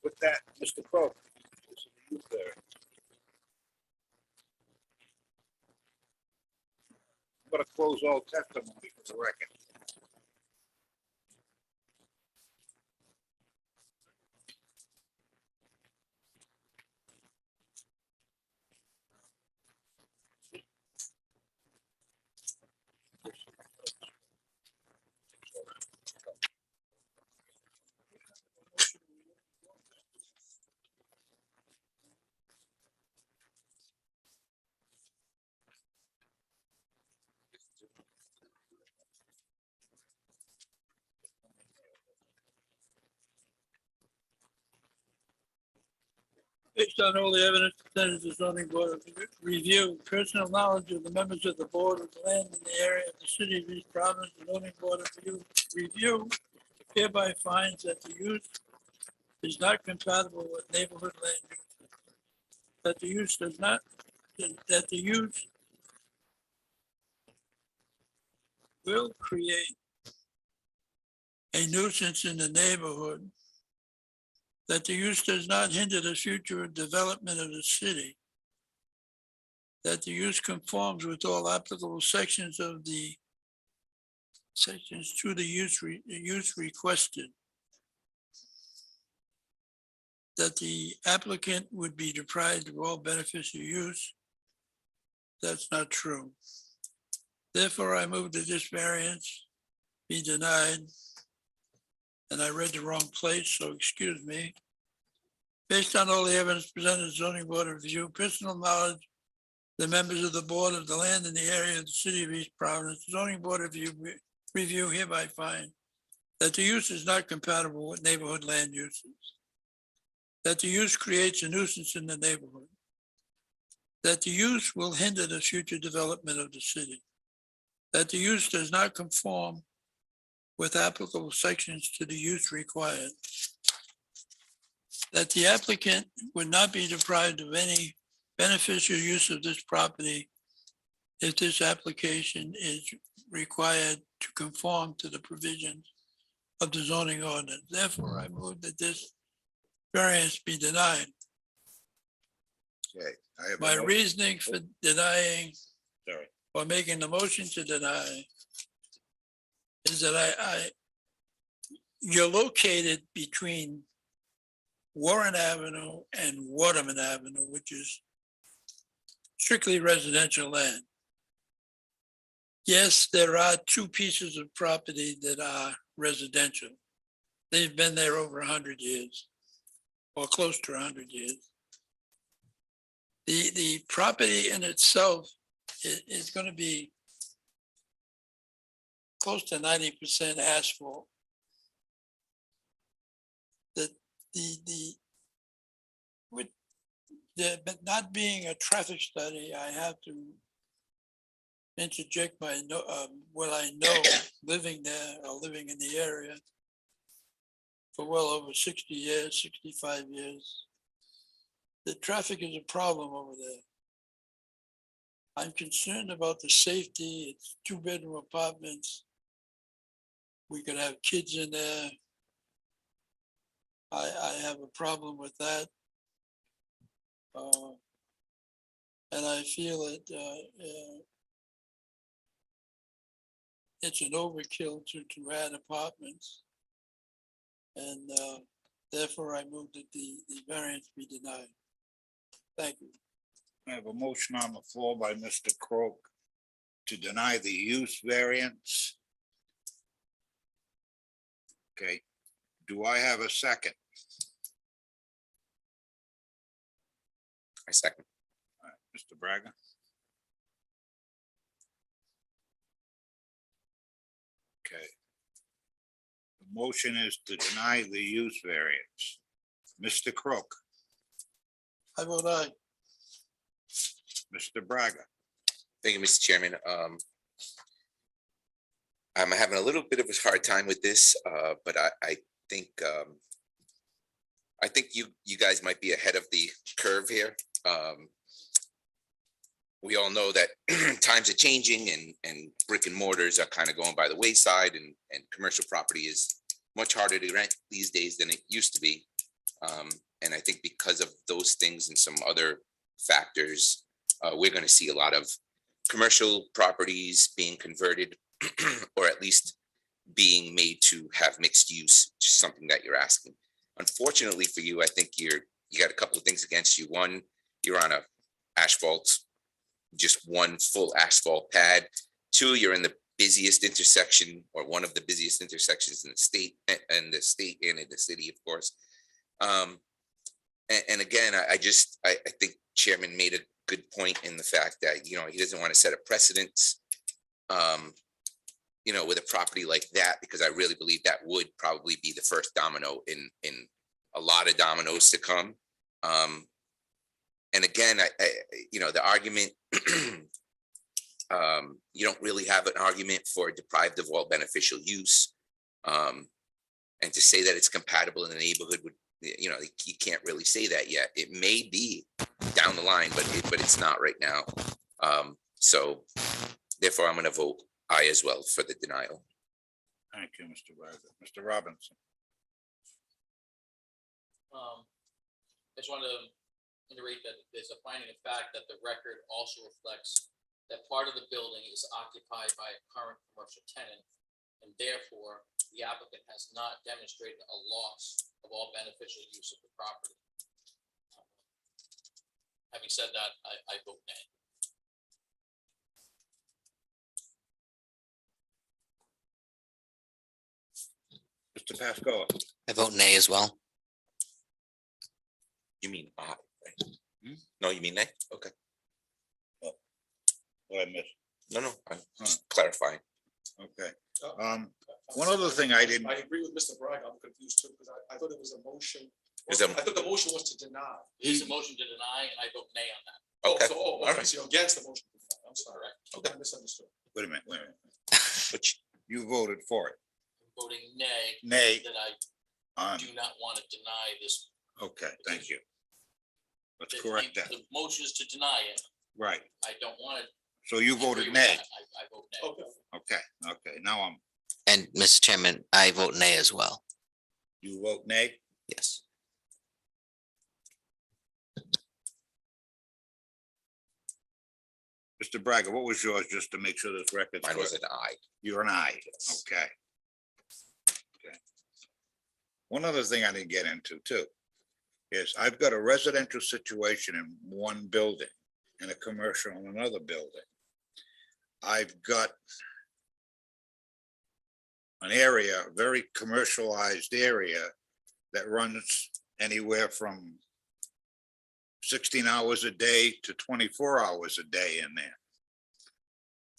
With that, Mr. Crowe, this is you, sir. I'm going to close all testimony for the record. Based on all the evidence presented to the zoning board of review, personal knowledge of the members of the board of the land in the area of the city of East Providence, the zoning board of review hereby finds that the use is not compatible with neighborhood land use. That the use does not, that the use will create a nuisance in the neighborhood, that the use does not hinder the future development of the city, that the use conforms with all applicable sections of the sections to the use requested, that the applicant would be deprived of all beneficial use. That's not true. Therefore, I move that this variance be denied. And I read the wrong place, so excuse me. Based on all the evidence presented to the zoning board of review, personal knowledge, the members of the board of the land in the area of the city of East Providence, zoning board of review hereby find that the use is not compatible with neighborhood land uses, that the use creates a nuisance in the neighborhood, that the use will hinder the future development of the city, that the use does not conform with applicable sections to the use required, that the applicant would not be deprived of any beneficial use of this property if this application is required to conform to the provisions of the zoning ordinance. Therefore, I move that this variance be denied. Okay. I have a My motion. reasoning for denying Sorry. or making the motion to deny is that you're located between Warren Avenue and Waterman Avenue, which is strictly residential land. Yes, there are two pieces of property that are residential. They've been there over 100 years or close to 100 years. The property in itself is going to be close to 90% asphalt. But not being a traffic study, I have to interject what I know living there or living in the area. for well over 60 years, 65 years. The traffic is a problem over there. I'm concerned about the safety. It's 2-bedroom apartments. We could have kids in there. I have a problem with that. And I feel that it's an overkill to add apartments. And therefore I move that the variance be denied. Thank you. I have a motion on the floor by Mr. Croak to deny the use variance. Okay, do I have a second? I second. Mr. Braga? Okay. The motion is to deny the use variance. Mr. Croak, I vote aye. Mr. Braga, Thank you, Mr. Chairman. I'm having a little bit of a hard time with this, but I think you guys might be ahead of the curve here. We all know that times are changing and brick and mortars are kind of going by the wayside, and commercial property is much harder to rent these days than it used to be. And I think because of those things and some other factors, we're going to see a lot of commercial properties being converted or at least being made to have mixed use, just something that you're asking. Unfortunately for you, I think you got a couple of things against you. One, you're on a asphalt, just one full asphalt pad. Two, you're in the busiest intersection, or one of the busiest intersections in the state and in the city, of course. And again, I think Chairman made a good point in the fact that, you know, he doesn't want to set a precedence, you know, with a property like that, because I really believe that would probably be the first domino in a lot of dominoes to come. And again, you know, the argument, you don't really have an argument for deprived of all beneficial use. And to say that it's compatible in the neighborhood would, you know, you can't really say that yet. It may be down the line, but it's not right now. So therefore, I'm going to vote aye as well for the denial. thank you, Mr. Braga. Mr. Robinson, I just wanted to iterate that there's a finding of fact that the record also reflects that part of the building is occupied by a current commercial tenant, and therefore the applicant has not demonstrated a loss of all beneficial use of the property. Having said that, I vote nay. Mr. Pascoe, I vote nay as well. You mean aye, right? No, you mean nay? Okay. what I missed? No, I'm just clarifying. Okay, one other thing I didn't, I agree with Mr. Braga. I'm confused too, because I thought it was a motion. Is there- I thought the motion was to deny. There's a motion to deny, and I vote nay on that. Okay, All right. So you're against the motion. I'm sorry. Correct. I misunderstood. wait a minute, But you voted for it, I'm voting nay, nay, that I on, do not want to deny this. okay, thank you. Let's the- correct that, The motion is to deny it. right, I don't want to. so you agree voted with nay, that. I vote nay. Okay. okay, now And Mr. Chairman, I vote nay as well. you vote nay? Yes. Mr. Braga, what was yours, just to make sure this record's mine was correct? an aye. You're an aye, okay. Okay. One other thing I didn't get into too, is I've got a residential situation in one building and a commercial in another building. I've got an area, a very commercialized area that runs anywhere from 16 hours a day to 24 hours a day in there.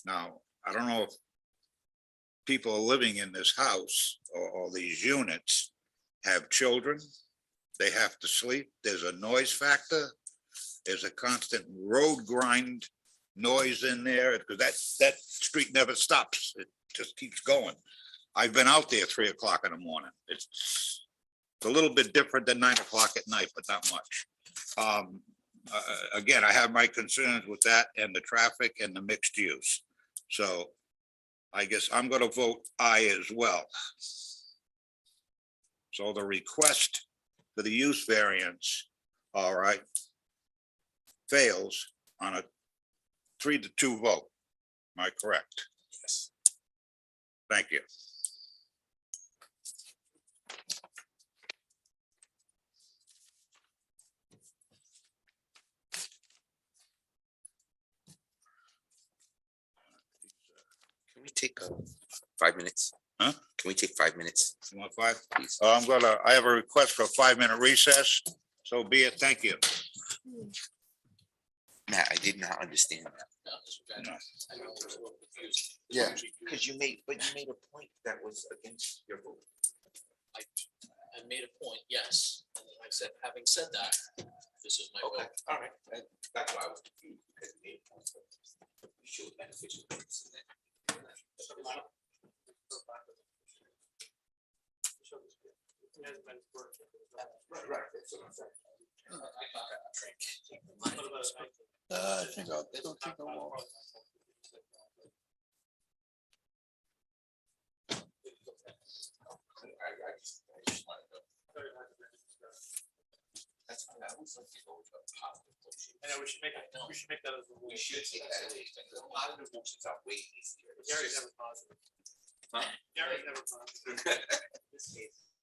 Now, I don't know if people are living in this house or these units have children. They have to sleep. There's a noise factor. There's a constant road grind noise in there because that street never stops. It just keeps going. I've been out there 3 o'clock in the morning. It's a little bit different than 9 o'clock at night, but not much. Again, I have my concerns with that and the traffic and the mixed use. So I guess I'm gonna vote aye as well. So the request for the use variance, all right, fails on a 3-2 vote. Am I correct? Yes. Thank you. Can we take 5 minutes? Huh? Can we take 5 minutes, You want 5? please? I have a request for a 5-minute recess. So be it. Thank you. Matt, I did not understand that. No, that's okay. I know, I was a little confused. Yeah, because you made a point that was against your vote. I made a point, yes, and then I said, having said that, this is my Okay, vote. all right. That's why I was confused, because you made a point that you showed beneficial. things, and then- Right, right, that's what I'm saying. I think I'll go take a walk. I just wanted to. That's fine. I always like to go with a positive motion. I know, we should make that as a rule. We should take that away. The positive motions are way easier. It's Gary's just- never positive. Huh? Gary's never positive. This case.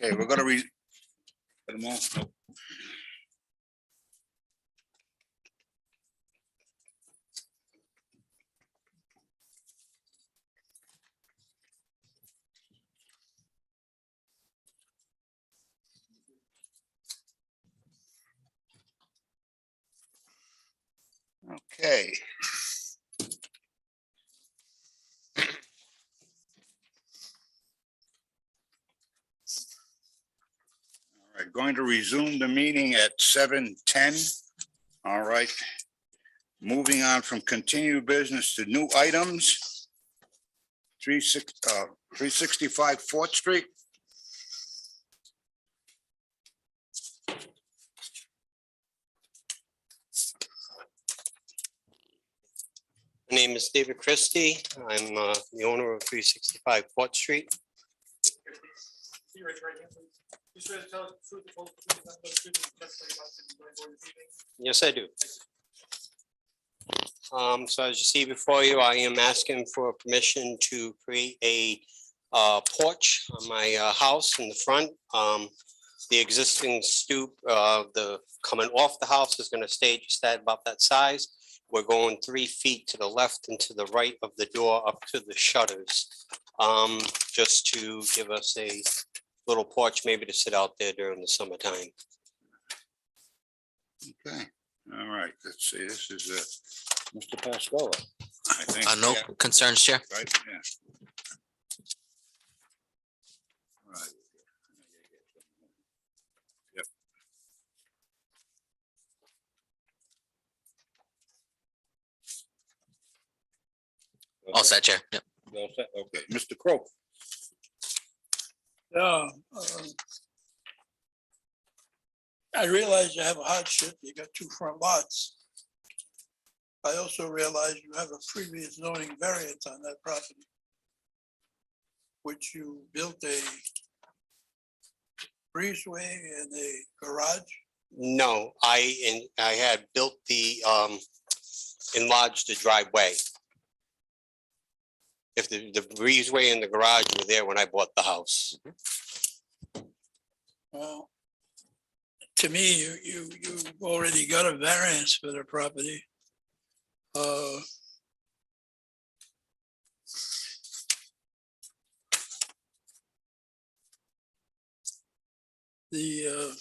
Okay, we're gonna read. Get 'em all? Nope. Okay. All right, going to resume the meeting at 7:10. All right. Moving on from continued business to new items. 365 Fourth Street. My name is David Christie. I'm the owner of 365 Port Street. Yes, I do. So as you see before you, I am asking for permission to create a porch on my house in the front. The existing stoop, the coming off the house is going to stay just that about that size. We're going 3 feet to the left and to the right of the door up to the shutters. Just to give us a little porch maybe to sit out there during the summertime. Okay, all right, let's see, this is Mr. Pascola, I think. No Yeah, concerns, Chair. right, yeah. All right. Yep. All set, Chair. Yep. All set? Okay, Mr. Crowe. Yeah. I realize you have a hardship. You got 2 front lots. I also realize you have a previous zoning variance on that property, which you built a breezeway and a garage. No, I had built the enlarged the driveway. If the breezeway and the garage were there when I bought the house. Well, to me, you've already got a variance for the property. The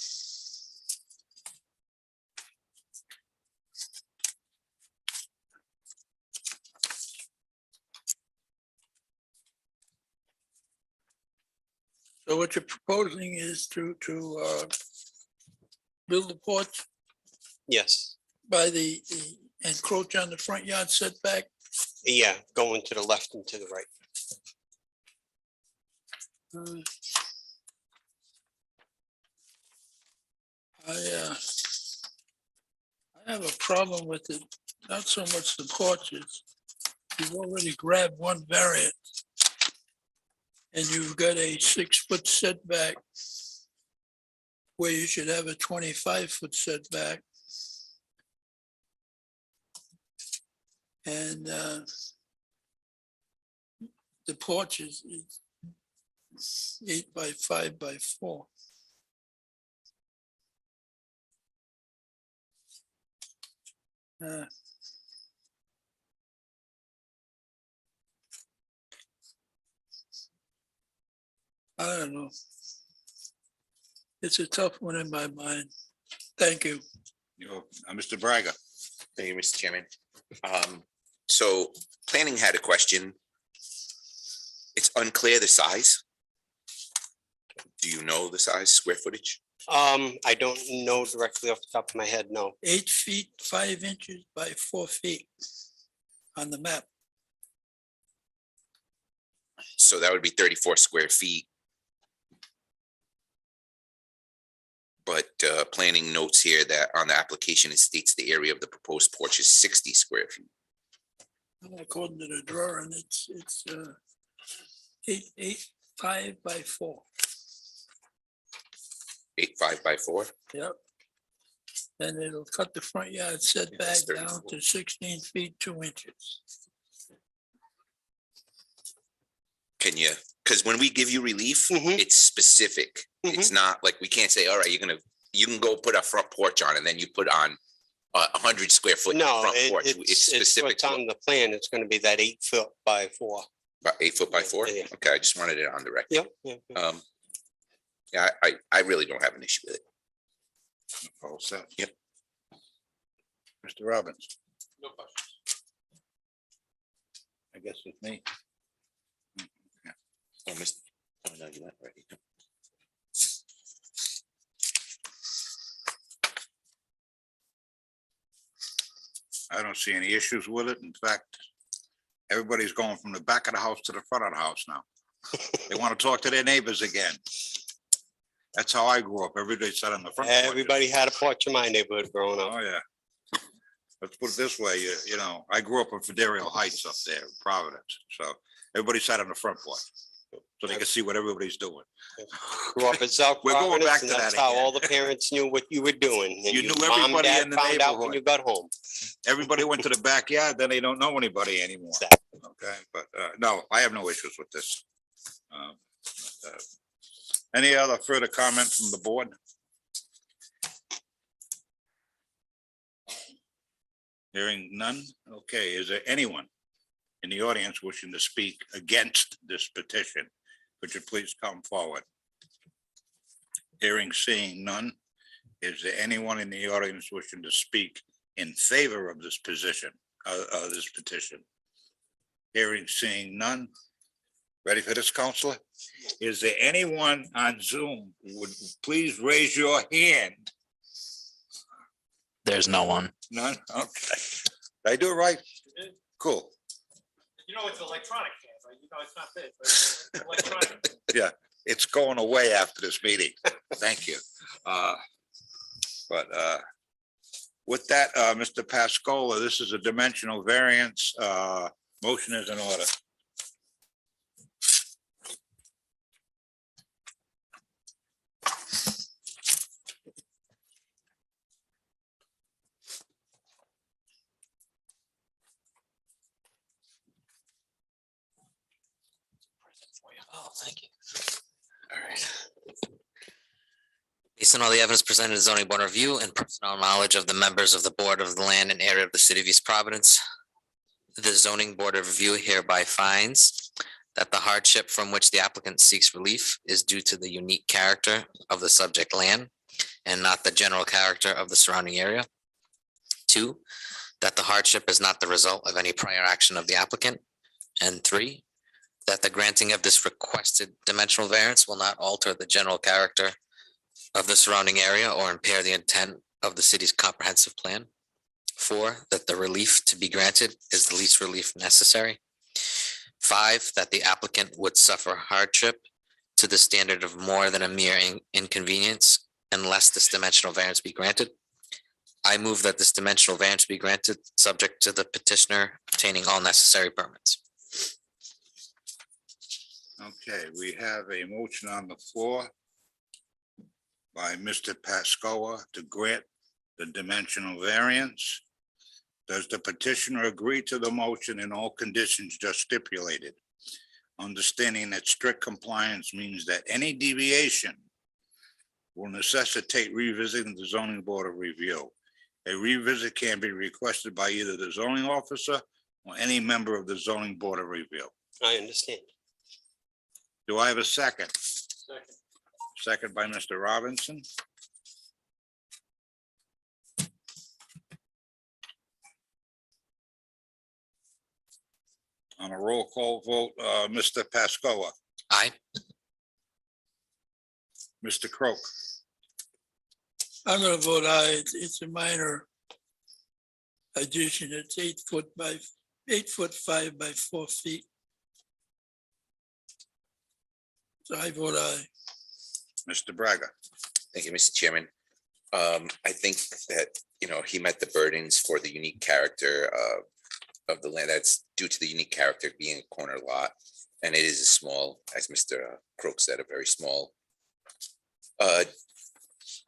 so what you're proposing is to build a porch Yes, by the encroach on the front yard setback. yeah, going to the left and to the right. Uh, I have a problem with it, not so much the porches. You've already grabbed one variant. And you've got a 6-foot setback where you should have a 25-foot setback. And the porch is 8 by 5 by 4. I don't know. It's a tough one in my mind. Thank you. Mr. Braga. Thank you, Mr. Chairman. So planning had a question. It's unclear the size. Do you know the size, square footage? I don't know directly off the top of my head, no. 8 feet, 5 inches by 4 feet on the map. So that would be 34 square feet. But planning notes here that on the application, it states the area of the proposed porch is 60 square feet. According to the drawing, it's 8, 5 by 4. 8, 5 by 4. Yep. And it'll cut the front yard setback it's down 34. to 16 feet, 2 inches. Can you, because when we give you relief, Mhm. it's specific It's not like, we can't say, all right, you can go put a front porch on and then you put on a 100 square foot No, front porch. it's specific what's to on the plan. It's gonna be that 8 foot by 4. about 8 foot by 4. Yeah. Okay, I just wanted it on the record. Yep, yep. Yeah, I really don't have an issue with it. All set. Yep. Mr. Robbins, No questions. I guess it's me. Oh, no, you went already. I don't see any issues with it. In fact, everybody's going from the back of the house to the front of the house now. They want to talk to their neighbors again. That's how I grew up. Everybody sat on the front. porches. Everybody had a porch in my neighborhood growing up. Oh, yeah. Let's put it this way, you know, I grew up in Fiderio Heights up there, Providence, so everybody sat on the front porch. So they could see what everybody's doing. Grew up in South We're going Providence, back and to that's that how again. all the parents knew what you were doing. and You your knew mom, everybody dad in the found out when neighborhood. you got home. Everybody went to the backyard, then they don't know anybody anymore. Exactly. Okay, but no, I have no issues with this. Any other further comments from the board? Hearing none. Okay, is there anyone in the audience wishing to speak against this petition? Could you please come forward? Hearing, seeing none. Is there anyone in the audience wishing to speak in favor of this position, this petition? Hearing, seeing none. Ready for this, Counselor? Is there anyone on Zoom who would please raise your hand? There's no one. None? Okay. Did I do it right? Cool. You know, it's electronic, right? You know, it's not this, it's electronic. Yeah, it's going away after this meeting. Thank you. But with that, Mr. Pascola, this is a dimensional variance. Motion is in order. Oh, thank you. All right. Based on all the evidence presented in the zoning board review and personal knowledge of the members of the board of the land and area of the city of East Providence, the zoning board of review hereby finds that the hardship from which the applicant seeks relief is due to the unique character of the subject land and not the general character of the surrounding area. 2, that the hardship is not the result of any prior action of the applicant. And 3, that the granting of this requested dimensional variance will not alter the general character of the surrounding area or impair the intent of the city's comprehensive plan. 4, that the relief to be granted is the least relief necessary. 5, that the applicant would suffer hardship to the standard of more than a mere inconvenience unless this dimensional variance be granted. I move that this dimensional variance be granted, subject to the petitioner obtaining all necessary permits. Okay, we have a motion on the floor by Mr. Pascoa to grant the dimensional variance. Does the petitioner agree to the motion in all conditions just stipulated? Understanding that strict compliance means that any deviation will necessitate revisiting the zoning board of review. A revisit can be requested by either the zoning officer or any member of the zoning board of review. I understand. Do I have a second? Second. Second by Mr. Robinson. On a roll call vote, Mr. Pascoa, Aye. Mr. Croak, I'm gonna vote aye. It's a minor addition. It's 8 foot by 8'5" by 4 feet. So I vote aye. Mr. Braga. Thank you, Mr. Chairman. I think that, he met the burdens for the unique character of the land. That's due to the unique character being a corner lot. And it is a small, as Mr. Croak said, a very small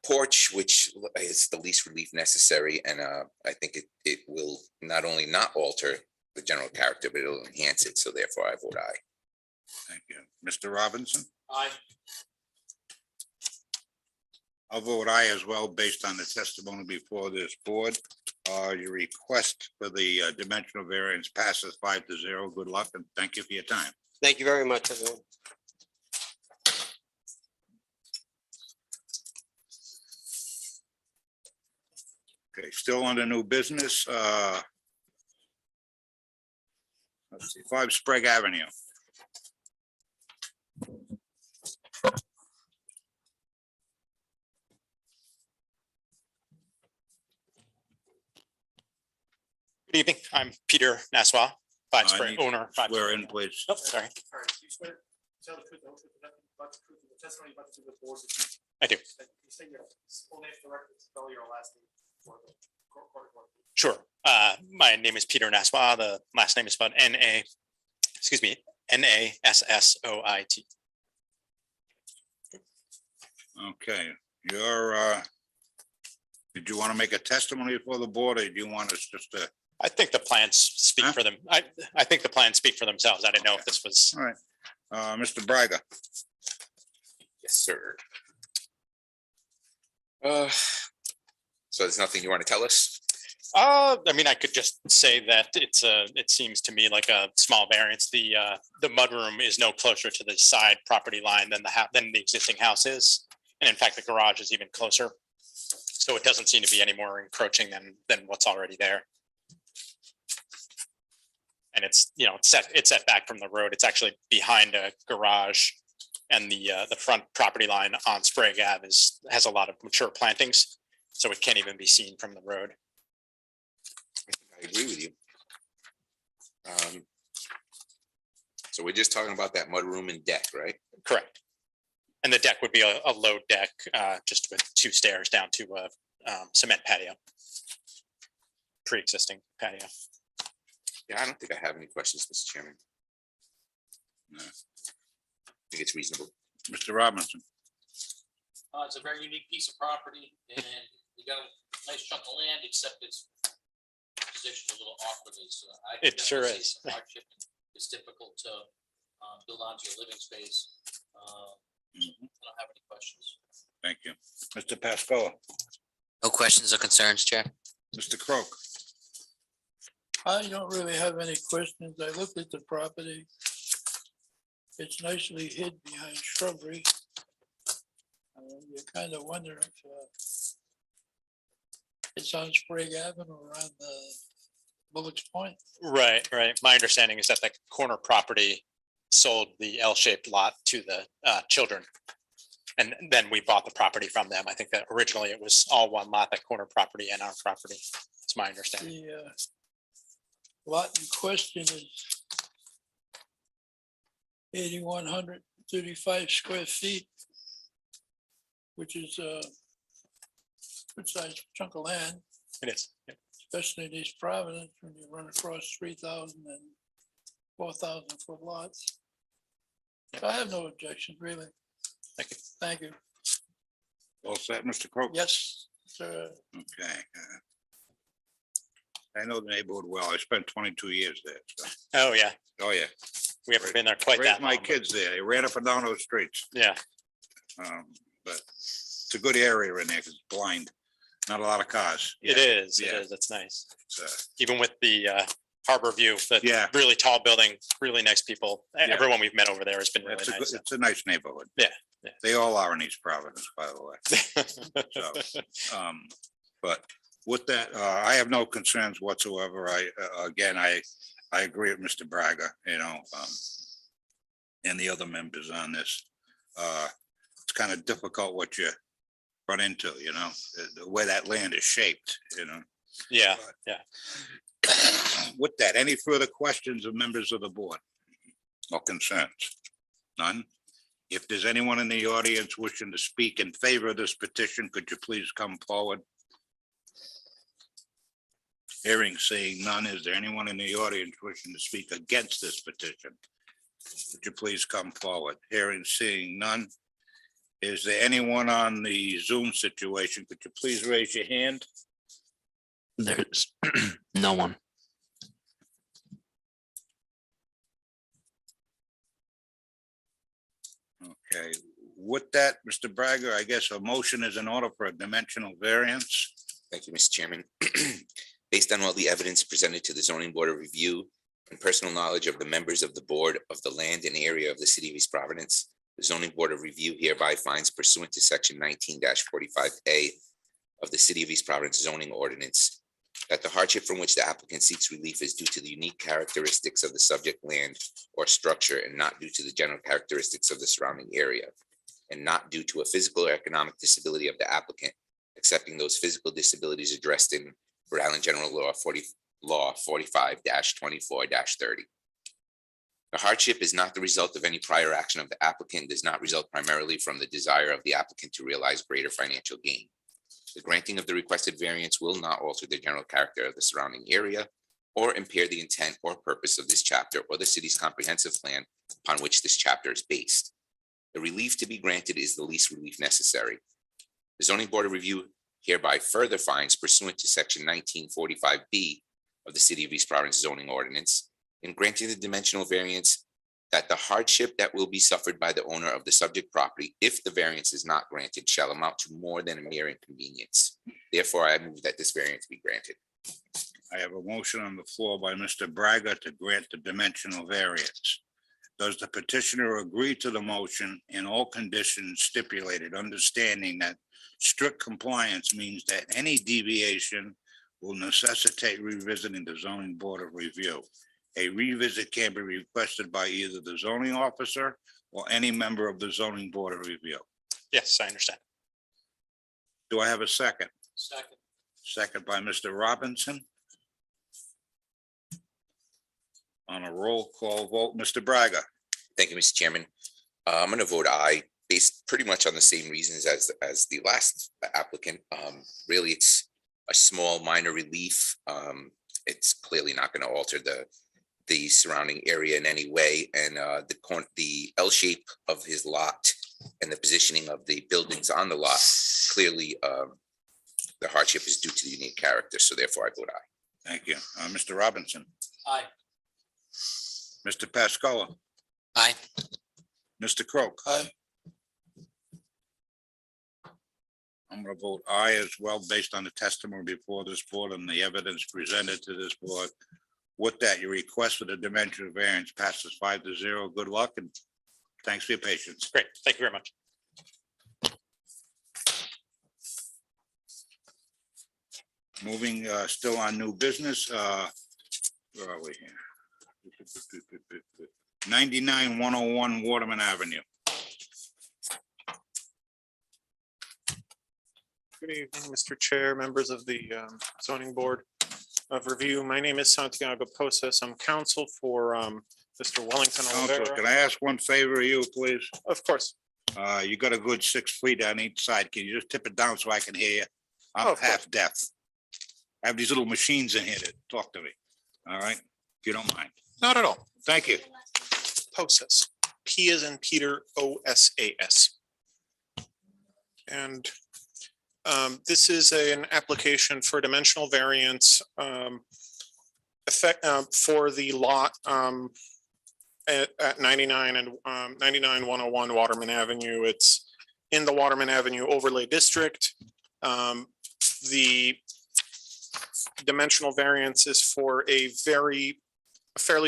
porch, which is the least relief necessary. And I think it will not only not alter the general character, but it'll enhance it. So therefore I vote aye. Thank you. Mr. Robinson, Aye. I'll vote aye as well, based on the testimony before this board. Your request for the dimensional variance passes 5-0. Good luck and thank you for your time. Thank you very much, everyone. Okay, still on the new business, let's see, 5 Sprague Avenue. Good evening. I'm Peter Nassau, Five I Spring need owner. Five Swear Spring. in, please. Oh, sorry. I do. Sure. My name is Peter Nassau. The last name is spelled Nassouit. Okay, did you want to make a testimony before the board, or do you want us just to? I think the plans speak Huh? for them. I think the plans speak for themselves. I didn't know if this was. All right, Mr. Braga. Yes, sir. So there's nothing you want to tell us? I mean, I could just say that it seems to me like a small variance. The mudroom is no closer to the side property line than than the existing house is. And in fact, the garage is even closer. So it doesn't seem to be any more encroaching than what's already there. And it's, you know, it's set back from the road. It's actually behind a garage. And the front property line on Sprague Ave has a lot of mature plantings. So it can't even be seen from the road. I agree with you. So we're just talking about that mudroom and deck, right? Correct. And the deck would be a low deck, just with 2 stairs down to a cement patio. Pre-existing patio. Yeah, I don't think I have any questions, Mr. Chairman. No. I think it's reasonable. Mr. Robinson. It's a very unique piece of property and you got a nice chunk of land, except it's positioned a little awkwardly, so I. can It sure definitely is. see some hardship. It's difficult to build onto your living space. I don't have any questions. Thank you. Mr. Pascoe, No questions or concerns, Chair? Mr. Croak. I don't really have any questions. I looked at the property. It's nicely hid behind shrubbery. You kind of wonder if it's on Sprague Avenue or on the Bullock's Point. Right. My understanding is that the corner property sold the L-shaped lot to the children. And then we bought the property from them. I think that originally it was all one lot, that corner property and our property. It's my understanding. The lot in question is 8,135 square feet, which is a good sized chunk of land, It is. Yeah. especially in East Providence, when you run across 3,000 and 4,000 foot lots. So I have no objection, really. Thank you. Thank you. All set, Mr. Croak? Yes, sir. Okay. I know the neighborhood well. I spent 22 years there. So. Oh, yeah. Oh, yeah. We haven't been there quite Raised that my long. but- kids there. They ran up and down those streets. Yeah, But it's a good area in there 'cause it's blind. Not a lot of cars. it is. Yeah. It is. It's nice. It's, Even with the harbor view, the Yeah. really tall building, really nice people. Yeah. Everyone we've met over there has been really It's a, nice. it's a nice neighborhood. Yeah, yeah. They all are in East Providence, by the way. So, but with that, I have no concerns whatsoever. I agree with Mr. Braga, and the other members on this. It's kind of difficult what you run into, the way that land is shaped, Yeah, With that, any further questions of members of the board or concerns? None? If there's anyone in the audience wishing to speak in favor of this petition, could you please come forward? Hearing, seeing none, is there anyone in the audience wishing to speak against this petition? Could you please come forward? Hearing, seeing none. Is there anyone on the Zoom situation? Could you please raise your hand? There's no one. Okay, With that, Mr. Braga, I guess a motion is in order for a dimensional variance. Thank you, Mr. Chairman. Based on all the evidence presented to the zoning board of review and personal knowledge of the members of the board of the land and area of the city of East Providence, the zoning board of review hereby finds pursuant to section 19-45A of the city of East Providence zoning ordinance that the hardship from which the applicant seeks relief is due to the unique characteristics of the subject land or structure and not due to the general characteristics of the surrounding area, and not due to a physical or economic disability of the applicant, excepting those physical disabilities addressed in Rhode Island General Law 45-24-30. The hardship is not the result of any prior action of the applicant, does not result primarily from the desire of the applicant to realize greater financial gain. The granting of the requested variance will not alter the general character of the surrounding area or impair the intent or purpose of this chapter or the city's comprehensive plan upon which this chapter is based. The relief to be granted is the least relief necessary. The zoning board of review hereby further finds pursuant to section 1945B of the city of East Providence zoning ordinance in granting the dimensional variance that the hardship that will be suffered by the owner of the subject property, if the variance is not granted, shall amount to more than a mere inconvenience. Therefore, I move that this variance be granted. I have a motion on the floor by Mr. Braga to grant the dimensional variance. Does the petitioner agree to the motion in all conditions stipulated, understanding that strict compliance means that any deviation will necessitate revisiting the zoning board of review? A revisit can be requested by either the zoning officer or any member of the zoning board of review. Yes, I understand. Do I have a second? Second. Second by Mr. Robinson. On a roll call vote, Mr. Braga. Thank you, Mr. Chairman. I'm going to vote aye, based pretty much on the same reasons as the last applicant. Really, it's a small minor relief. It's clearly not going to alter the surrounding area in any way, and the L shape of his lot and the positioning of the buildings on the lot, clearly the hardship is due to the unique character, so therefore I vote aye. Thank you. Mr. Robinson. Aye. Mr. Pascola. Aye. Mr. Croak. Aye. I'm going to vote aye as well, based on the testimony before this board and the evidence presented to this board. With that, your request for the dimensional variance passes 5-0. Good luck and thanks for your patience. Great. Thank you very much. Moving, still on new business, where are we here? 99-101 Waterman Avenue. Good evening, Mr. Chair, members of the zoning board of review. My name is Santiago Posas. I'm counsel for Mr. Wellington Counselor, Olivera. can I ask one favor of you, please? Of course. You got a good 6 feet on each side. Can you just tip it down so I can hear you? Oh, I'm of course. half deaf. I have these little machines in here that talk to me. All right, if you don't mind. Not at all. Thank you. Posas. P as in Peter, O-S-A-S. And this is an application for dimensional variance for the lot at 99 and 99-101 Waterman Avenue. It's in the Waterman Avenue overlay district. The dimensional variance is for a fairly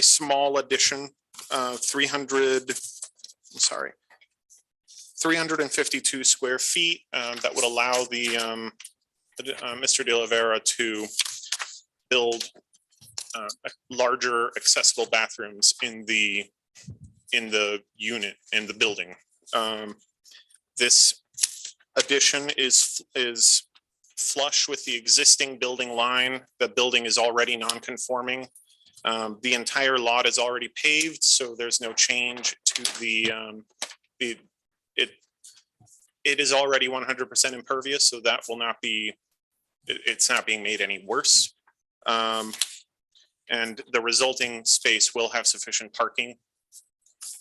small addition, 352 square feet that would allow the Mr. De Oliveira to build larger accessible bathrooms in the unit, in the building. This addition is flush with the existing building line. The building is already non-conforming. The entire lot is already paved, so there's no change to it is already 100% impervious, so that will not be, it's not being made any worse. And the resulting space will have sufficient parking.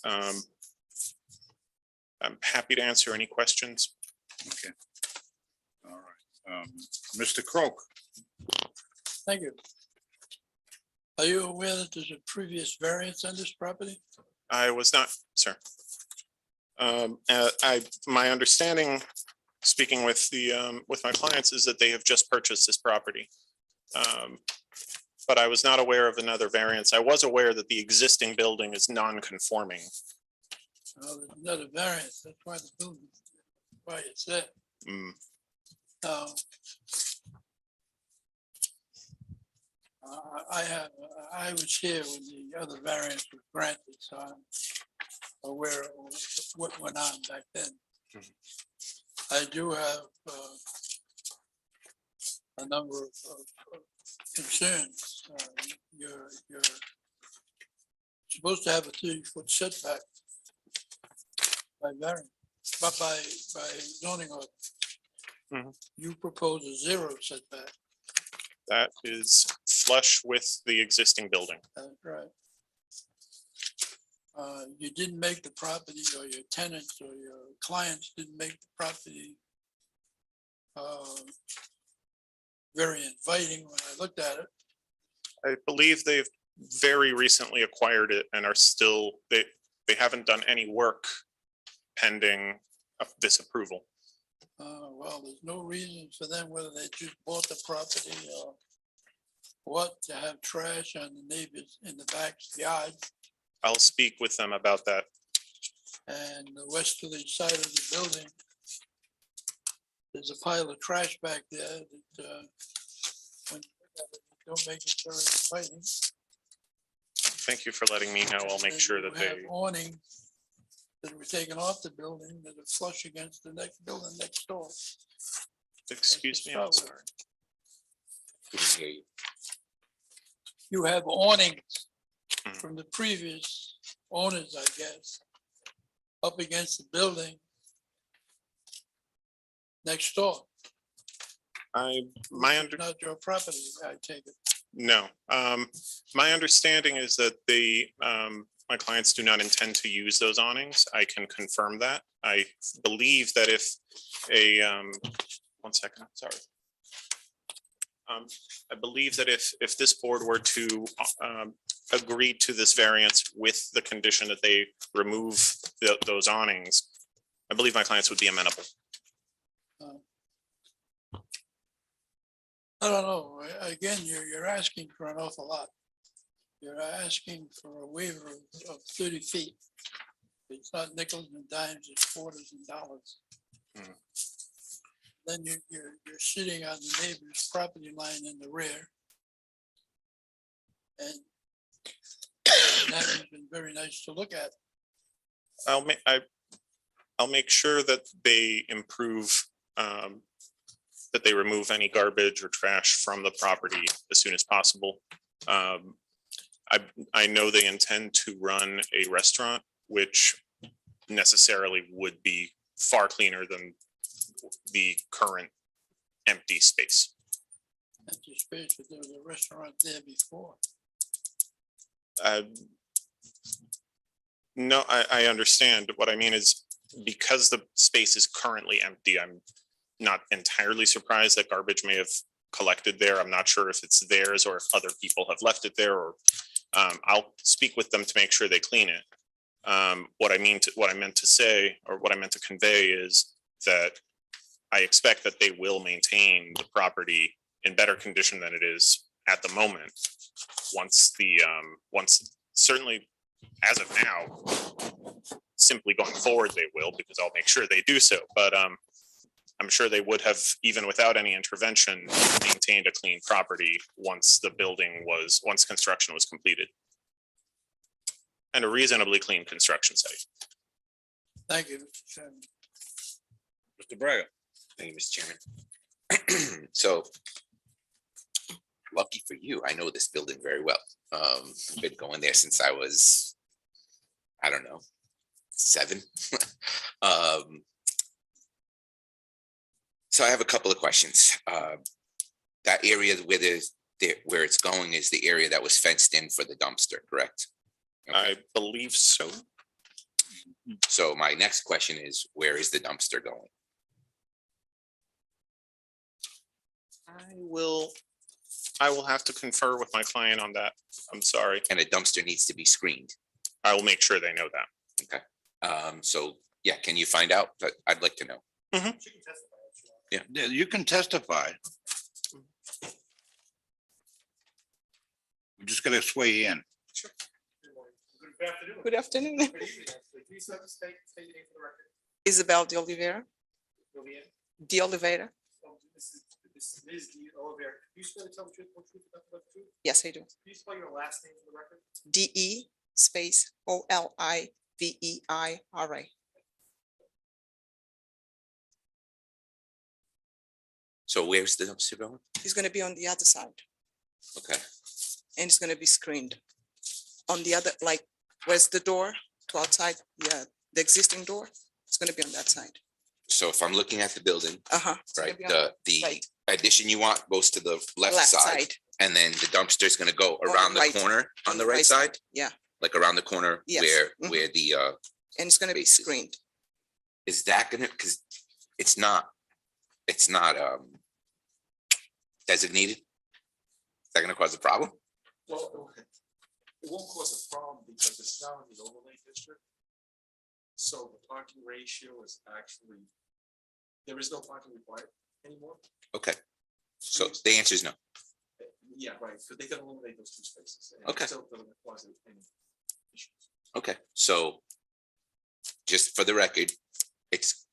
I'm happy to answer any questions. Okay. All right. Mr. Croak. Thank you. Are you aware that there's a previous variance on this property? I was not, sir. My understanding, speaking with with my clients, is that they have just purchased this property. But I was not aware of another variance. I was aware that the existing building is non-conforming. There's another variance, that's why the building, why it's there. Mm, Now, I was here when the other variance was granted, so I'm aware of what went on back then. I do have a number of concerns. You're supposed to have a 30-foot setback by variance, but by zoning order. Mhm. You propose a 0 setback. That is flush with the existing building. That's right. You didn't make the property, or your tenants or your clients didn't make the property very inviting when I looked at it. I believe they've very recently acquired it and are still, they haven't done any work pending this approval. Well, there's no reason for them, whether they just bought the property or what, to have trash on the neighbors in the backyard. I'll speak with them about that. And the westerly side of the building, there's a pile of trash back there that when you look at it, don't make it very inviting. Thank you for letting me know. I'll make And sure you that have they, awnings that were taken off the building that are flush against the next building next door. excuse me, I'm sorry. Couldn't hear you. You have awnings Mhm. from the previous owners, I guess, up against the building next door. My It's not your property, I take it. No, my understanding is that my clients do not intend to use those awnings. I can confirm that. I believe that if one second, sorry. I believe that if this board were to agree to this variance with the condition that they remove those awnings, I believe my clients would be amenable. I don't know, again, you're asking for an awful lot. You're asking for a waiver of 30 feet. It's not nickels and dimes, it's quarters and dollars. Hmm. Then you're sitting on the neighbor's property line in the rear. And that has been very nice to look at. I'll make sure that they improve, that they remove any garbage or trash from the property as soon as possible. I know they intend to run a restaurant, which necessarily would be far cleaner than the current empty space. Empty space, but there was a restaurant there before. No, I understand. What I mean is because the space is currently empty, I'm not entirely surprised that garbage may have collected there. I'm not sure if it's theirs or if other people have left it there, or I'll speak with them to make sure they clean it. What I meant to say, or what I meant to convey is that I expect that they will maintain the property in better condition than it is at the moment. Once certainly as of now, simply going forward, they will, because I'll make sure they do so. But I'm sure they would have, even without any intervention, maintained a clean property once construction was completed. And a reasonably clean construction site. Thank you, Mr. Chairman. Mr. Braga. Thank you, Mr. Chairman. So lucky for you, I know this building very well. I've been going there since I was, I don't know, 7. So I have a couple of questions. That area where it's going is the area that was fenced in for the dumpster, correct? I believe so. So my next question is, where is the dumpster going? I will have to confer with my client on that. I'm sorry. And a dumpster needs to be screened. I will make sure they know that. So Yeah, can you find out? I'd like to know. Yeah, you can testify. We just gotta swear in. Good afternoon. Isabel de Oliveira. De Oliveira. Yes, I do. DE space OLIVEIRA. So where's the dumpster going? It's gonna be on the other side Okay, and it's gonna be screened. On the other, like, where's the door to outside? Yeah, the existing door, it's gonna be on that side. so if I'm looking at the building, Uh-huh. right, the Right. addition you want goes to the left Left side. side, And then the dumpster is gonna go the around the right- corner on the right side, yeah, like around the corner Yes, where, mhm. where the, and it's gonna be Spaces. screened. is that gonna, cause it's not designated? Is that gonna cause a problem? Well, it won't cause a problem because it's now in the overlay district. So the parking ratio is actually, there is no parking required anymore. Okay, so the answer is no. Yeah, right, because they can eliminate those two spaces. and it Okay. Still doesn't cause any issues. Okay, so just for the record, it's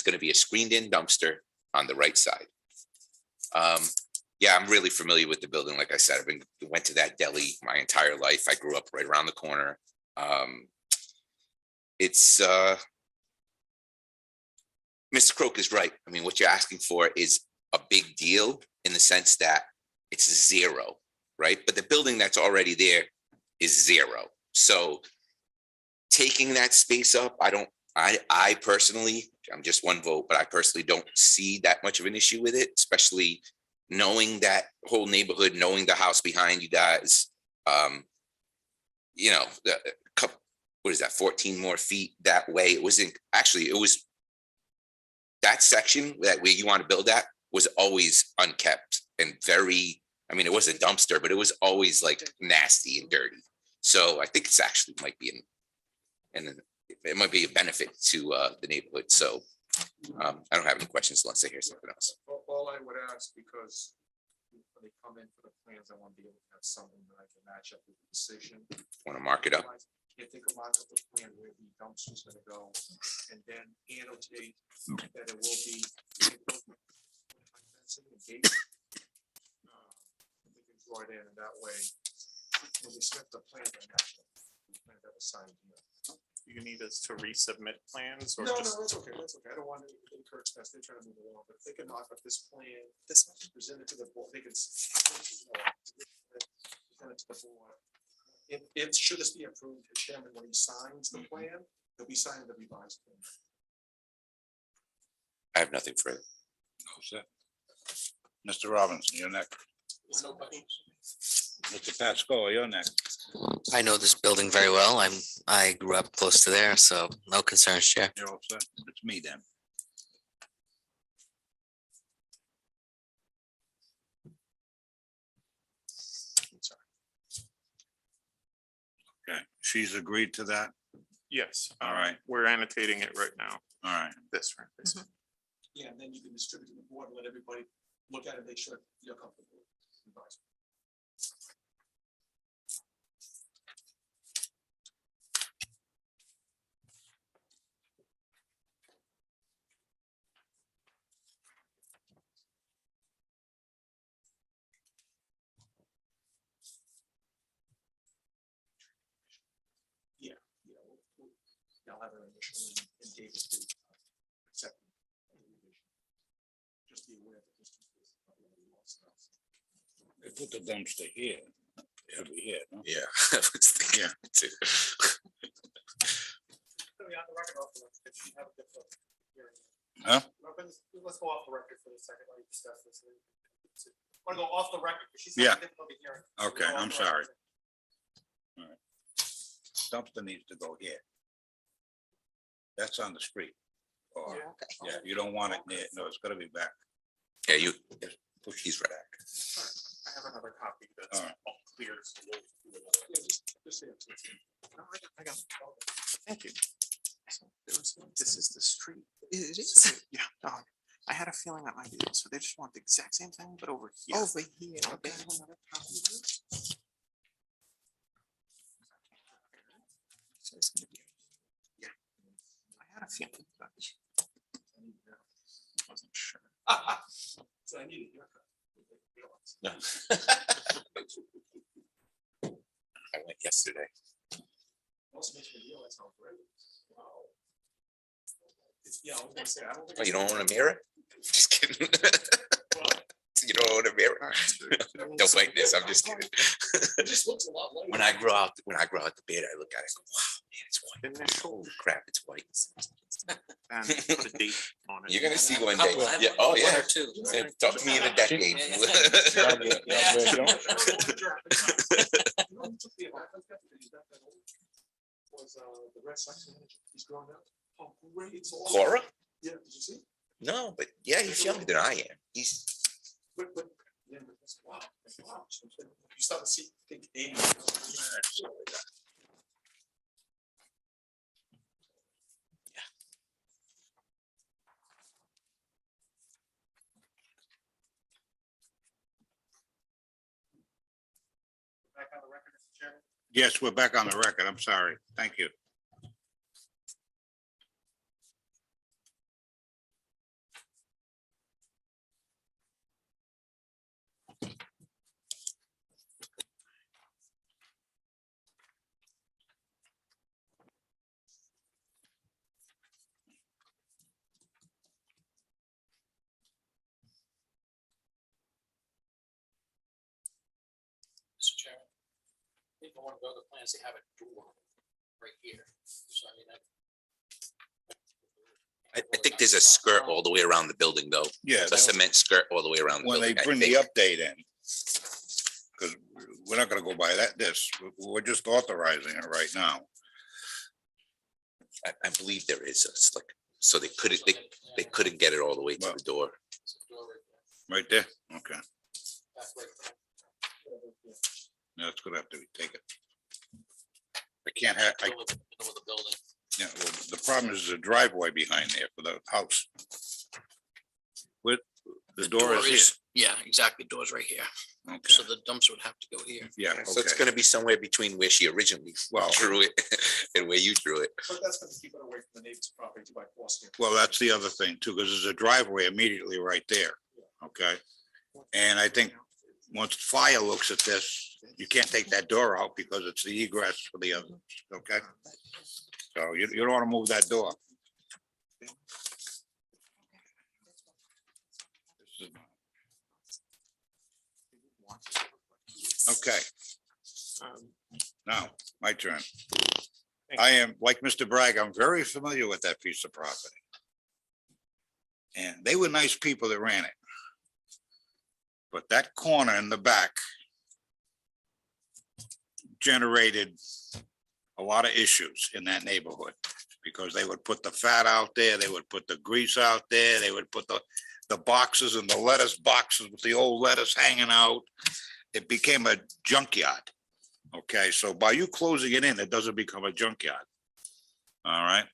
gonna be a screened-in dumpster on the right side. Yeah, I'm really familiar with the building. Like I said, went to that deli my entire life. I grew up right around the corner. It's Mr. Croak is right. I mean, what you're asking for is a big deal in the sense that it's zero, right? But the building that's already there is zero. So taking that space up, I personally, I'm just one vote, but I personally don't see that much of an issue with it, especially knowing that whole neighborhood, knowing the house behind you guys. You know, the couple, what is that, 14 more feet that way? It wasn't, actually, it was that section that where you want to build at was always unkept and very, I mean, it was a dumpster, but it was always like nasty and dirty. So I think it's actually might be and it might be a benefit to the neighborhood. So I don't have any questions unless I hear something else. All I would ask, because when they come in for the plans, I want to be able to have something that I can match up with the decision. Want to mark it up? If they can mark up the plan where the dumpster's gonna go, and then annotate that it will be. Fencing and gate. We can draw it in, and that way, when we submit the plan, the plan that was signed here. You need us to resubmit plans or No, just? that's okay, that's okay. I don't want to encourage that. They're trying to move along, but if they can knock up this plan, This one. present it to the board, they can. Present it to the board. If should this be approved, the chairman, when he signs the plan, he'll be signing the revised plan. I have nothing further. Mr. Robinson, you're next. No questions. Mr. Pascoe, you're next. I know this building very well. I grew up close to there, so no concerns, Chair. You're all set. It's me then. Okay, she's agreed to that. Yes. All right. We're annotating it right now. All right. This, right? This. Yeah, and then you can distribute to the board, let everybody look at it, make sure you're comfortable. Yeah, I'll have an initial and David to accept. Just be aware that this is probably a lot of stuff. They put the dumpster here. Should be here, no? Yeah, I was thinking too. Huh? Let's go off the record for a second, while you discuss this. Want to go off the record? 'cause she's Yeah. having difficulty hearing. So Okay, we'll go off I'm the sorry. record. Dumpster needs to go here. That's on the street. Or, Oh, okay. yeah, you don't want it near, no, it's gotta be back. Yeah, you push these right. I have another copy that's All right. all clear. So we'll do it. Yeah, just say it to us. No, I got it. Thank you. This is the street. It So is they- Yeah, no, I had a feeling that might be it. So they just want the exact same thing, but over here. over here, They okay. have another copy of it. So it's gonna be- I had a feeling. but Wasn't sure. So I need a haircut. I went yesterday. Also makes me realize how great. Wow. Yeah, I was gonna say, I don't think. Oh, you don't own a mirror? Just kidding. You don't own a mirror? Don't like this, I'm just kidding. It just looks a lot like. When I grow out the bed, I look at it, and go, wow, man, it's white. Holy crap, it's white. And put a date on it. You're gonna see one day. Yeah, oh, yeah. And talk to me in a decade. Was the Red Sox manager, he's grown up. Oh, great. It's all- Cora? Yeah, did you see? No, but yeah, he's younger than I am. He's, But, yeah, but that's, wow, wow. You start to see, think Amy. Back on the record, Mr. Chairman. Yes, we're back on the record. I'm sorry. Thank you. Mr. Chairman. If I want to go to the plans, they have a door right here. So I mean, I think there's a skirt all the way around the building, though. Yeah, A cement skirt all the way around the when they building. I bring the think. update in. Because we're not gonna go by we're just authorizing it right now. I believe there is, it's like, so they couldn't get it all the way to the door. it's a door right Right there? Okay. there. Back right there. That's gonna have to be taken. I can't have, Middle of the building. yeah, well, the problem is the driveway behind there for the house. With, the door is here. Yeah, exactly. Door's right here. Okay, So the dumpster would have to go here. yeah, So it's okay. gonna be somewhere between where she originally Well- drew it and where you drew it. But that's gonna keep it away from the neighbor's property by forcing it. Well, that's the other thing too, because there's a driveway immediately right there. Okay? And I think once fire looks at this, you can't take that door out because it's the egress for the others, okay? So you don't want to move that door. Okay. Now, my turn. I am, like Mr. Bragg, I'm very familiar with that piece of property. And they were nice people that ran it. But that corner in the back generated a lot of issues in that neighborhood. Because they would put the fat out there, they would put the grease out there, they would put the boxes and the lettuce boxes with the old lettuce hanging out. It became a junkyard. Okay, so by you closing it in, it doesn't become a junkyard. All right.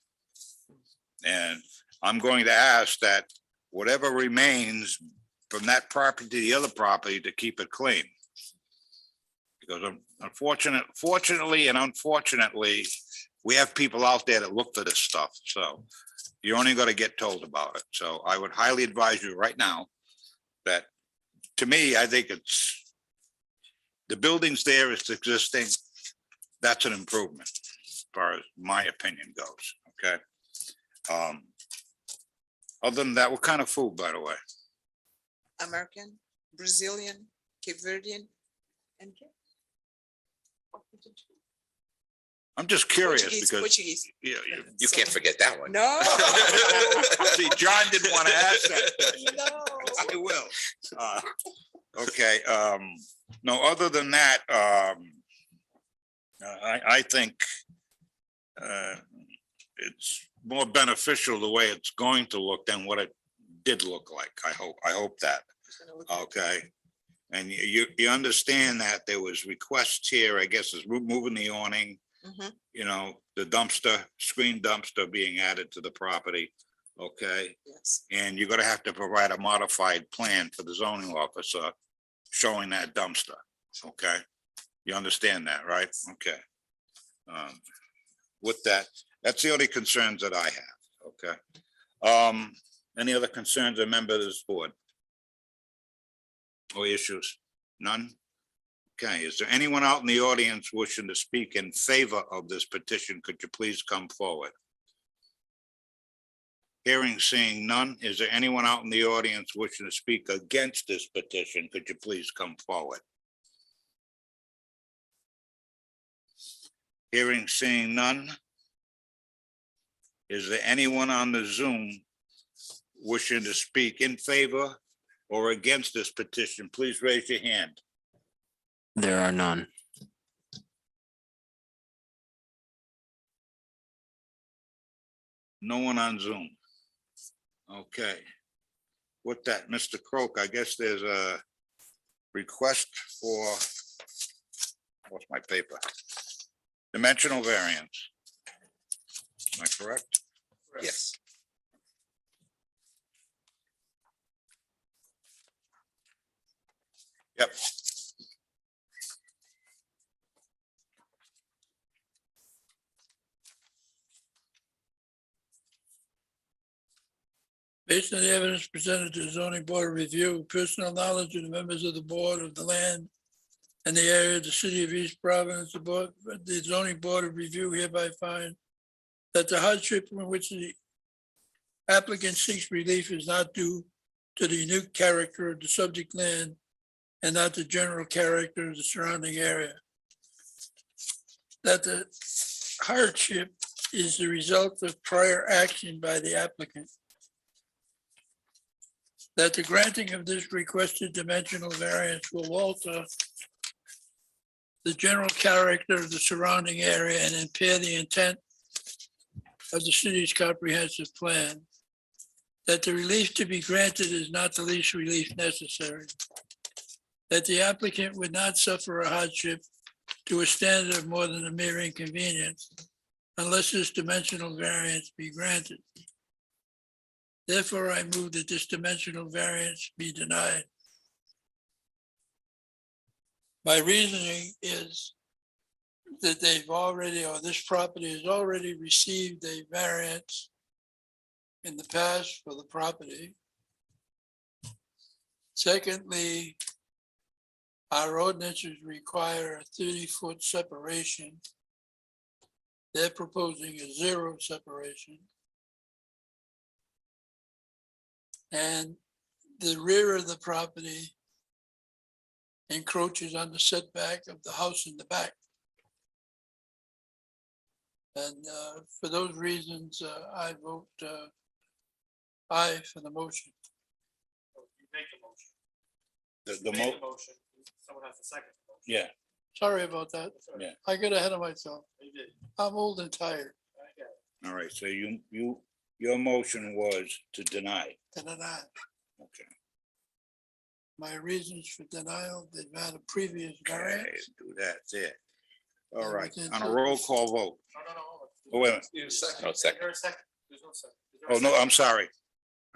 And I'm going to ask that whatever remains from that property to the other property to keep it clean. Because fortunately and unfortunately, we have people out there that look for this stuff, so you're only gonna get told about it. So I would highly advise you right now that, to me, I think it's, the building's there, it's existing, that's an improvement, as far as my opinion goes, okay? Other than that, what kind of food, by the way? American, Brazilian, Cape Verdean, and I'm just curious Portuguese, because. Portuguese. Yeah, You can't forget that one. No. see, John didn't want to ask that. No. I will. Okay, no, other than that, I think it's more beneficial the way it's going to look than what it did look like. I hope that, okay? And you understand that there was requests here, I guess, is moving the awning, Mhm. you know, the dumpster, screen dumpster being added to the property, okay? Yes, And you're gonna have to provide a modified plan for the zoning officer showing that dumpster, okay? You understand that, right? Okay. With that, that's the only concerns that I have, okay? Any other concerns or members of this board? Or issues? None? Okay, is there anyone out in the audience wishing to speak in favor of this petition? Could you please come forward? Hearing, seeing none, is there anyone out in the audience wishing to speak against this petition? Could you please come forward? Hearing, seeing none. Is there anyone on the Zoom wishing to speak in favor or against this petition? Please raise your hand. There are none. No one on Zoom. Okay. With that, Mr. Croak, I guess there's a request for, what's my paper? Dimensional variance. Am I correct? Yes. Yep. Based on the evidence presented to the zoning board of review, personal knowledge of the members of the board of the land and the area of the city of East Providence, the zoning board of review hereby find that the hardship in which the applicant seeks relief is not due to the unique character of the subject land and not the general character of the surrounding area. That the hardship is the result of prior action by the applicant. That the granting of this requested dimensional variance will alter the general character of the surrounding area and impair the intent of the city's comprehensive plan. That the relief to be granted is not the least relief necessary. That the applicant would not suffer a hardship to a standard of more than a mere inconvenience unless this dimensional variance be granted. Therefore, I move that this dimensional variance be denied. My reasoning is that they've already, or this property has already received a variance in the past for the property. Secondly, our ordinances require a 30-foot separation. They're proposing a 0 separation. And the rear of the property encroaches on the setback of the house in the back. And for those reasons, I vote aye for the motion. You make the motion. The Make mo, motion. Someone has to second. the motion. yeah, Sorry about that. yeah. I got ahead of myself. You did. I'm old and tired. I get it. All right, so your motion was to deny. To deny. Okay. My reasons for denial, they've had a previous Okay, variance. do that there. All right, Everything on a to- roll call vote. No. Oh, wait a minute. There's a second. No second. There's a second. There's no second. There's Oh, no, second. I'm sorry.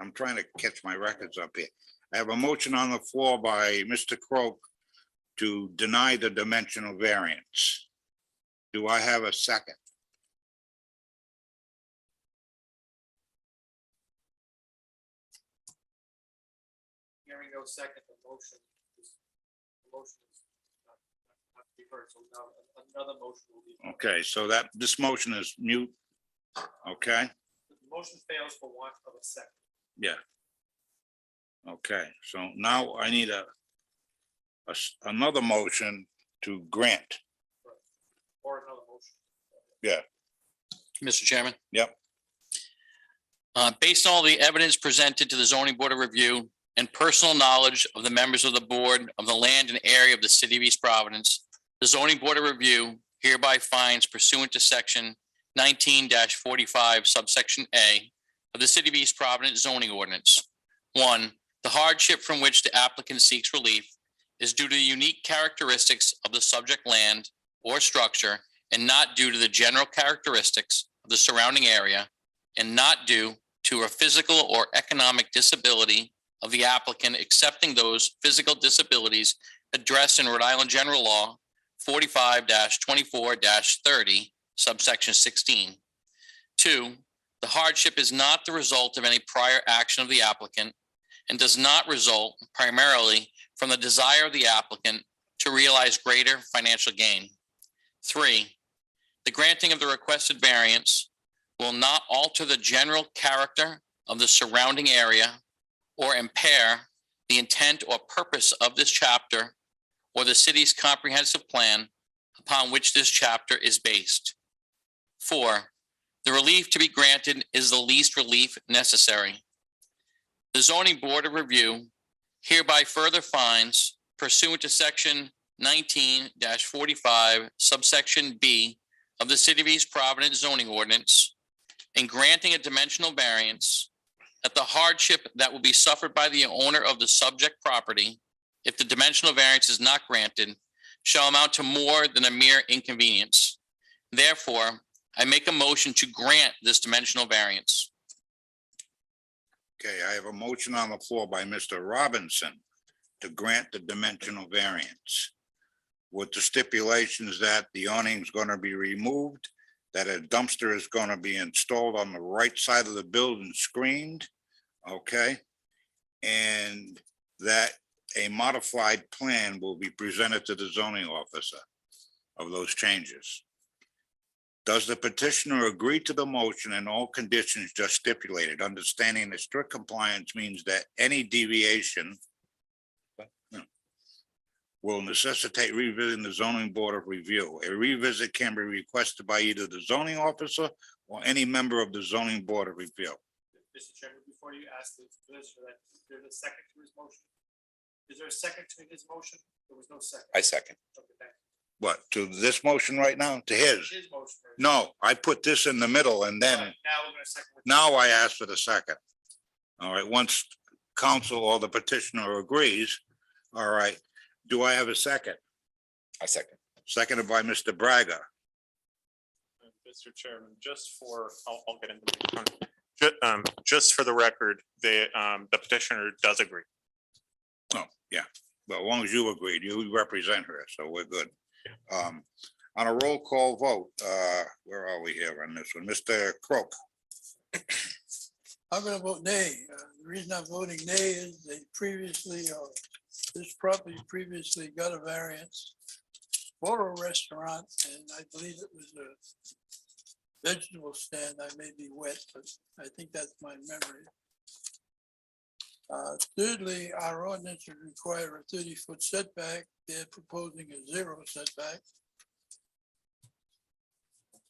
I'm trying to catch my records up here. I have a motion on the floor by Mr. Croak to deny the dimensional variance. Do I have a second? Hearing no second, the motion is not to be heard, so now another motion will be. Okay, so that, this motion is mute. Okay, The motion fails for want of a second. yeah. Okay, so now I need another motion to grant. Or another motion. Yeah, Mr. Chairman? Yep. Based on all the evidence presented to the zoning board of review and personal knowledge of the members of the board of the land and area of the city of East Providence, the zoning board of review hereby finds pursuant to section 19-45 subsection A of the city of East Providence zoning ordinance. 1, the hardship from which the applicant seeks relief is due to the unique characteristics of the subject land or structure and not due to the general characteristics of the surrounding area and not due to a physical or economic disability of the applicant, excepting those physical disabilities addressed in Rhode Island General Law 45-24-30, subsection 16. 2, the hardship is not the result of any prior action of the applicant and does not result primarily from the desire of the applicant to realize greater financial gain. 3, the granting of the requested variance will not alter the general character of the surrounding area or impair the intent or purpose of this chapter or the city's comprehensive plan upon which this chapter is based. 4, the relief to be granted is the least relief necessary. The Zoning Board of Review hereby further finds pursuant to section 19-45 subsection B of the City of East Providence zoning ordinance, in granting a dimensional variance, that the hardship that will be suffered by the owner of the subject property, if the dimensional variance is not granted, shall amount to more than a mere inconvenience. Therefore, I make a motion to grant this dimensional variance. Okay, I have a motion on the floor by Mr. Robinson to grant the dimensional variance with the stipulations that the awning is going to be removed, that a dumpster is going to be installed on the right side of the building screened, okay? And that a modified plan will be presented to the zoning officer of those changes. Does the petitioner agree to the motion and all conditions just stipulated, understanding that strict compliance means that any deviation will necessitate revisiting the zoning board of review? A revisit can be requested by either the zoning officer or any member of the zoning board of review. Mr. Chairman, before you ask the solicitor that, there's a second to his motion. Is there a second to his motion? There was no second. I second. Okay, thank you. What, to this motion right now, to his? His motion. first. No, I put this in the middle and All then, right, now we're gonna second. with- now I ask for the second. All right, once council or the petitioner agrees, all right, do I have a second? I second. Seconded by Mr. Braga. Mr. Chairman, just for, I'll get into it. Just for the record, the petitioner does agree. Oh, yeah, well, as long as you agreed, you represent her, so we're good. On a roll call vote, where are we here on this one? Mr. Croak, I'm gonna vote nay. The reason I'm voting nay is they previously, this property previously got a variance for a restaurant, and I believe it was a vegetable stand. I may be wet, but I think that's my memory. Thirdly, our ordinance would require a 30-foot setback. They're proposing a 0 setback.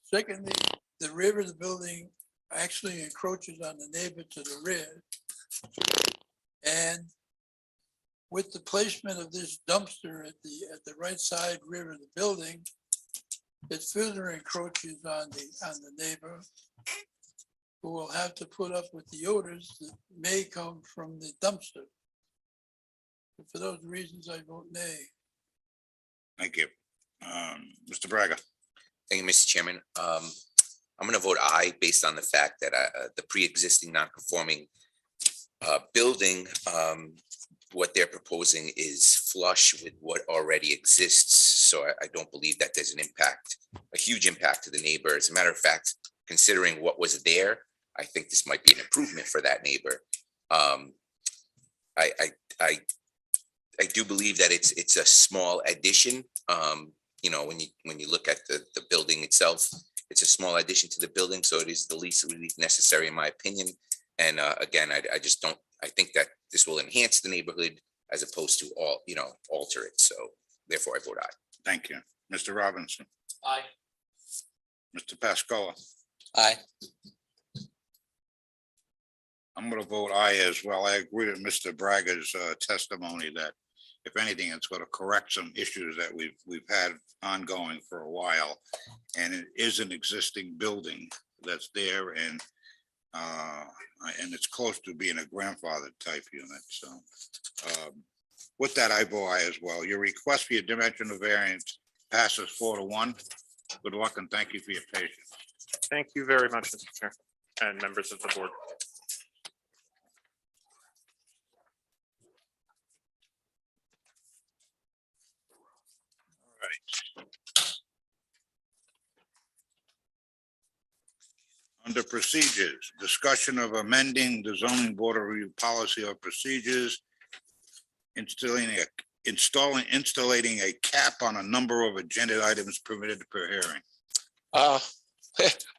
Secondly, the rear of the building actually encroaches on the neighbor to the rear. And with the placement of this dumpster at the right side rear of the building, it further encroaches on the neighbor, who will have to put up with the odors that may come from the dumpster. For those reasons, I vote nay. thank you. Mr. Braga, Thank you, Mr. Chairman. I'm gonna vote aye based on the fact that the pre-existing non-conforming building, what they're proposing is flush with what already exists. So I don't believe that there's an impact, a huge impact to the neighbor. As a matter of fact, considering what was there, I think this might be an improvement for that neighbor. I do believe that it's a small addition. You know, when you look at the building itself, it's a small addition to the building, so it is the least relief necessary in my opinion. And again, I just don't, I think that this will enhance the neighborhood as opposed to alter it. So therefore I vote aye. thank you. Mr. Robinson, Aye. Mr. Pascola, Aye. I'm gonna vote aye as well. I agree with Mr. Braga's testimony that if anything, it's gonna correct some issues that we've had ongoing for a while. And it is an existing building that's there and it's close to being a grandfather type unit, so. With that, I vote aye as well. Your request for your dimensional variance passes 4-1. Good luck and thank you for your patience. Thank you very much, Mr. Chair, and members of the board. Under procedures, discussion of amending the zoning board of review policy or procedures. Installating a cap on a number of agenda items permitted per hearing.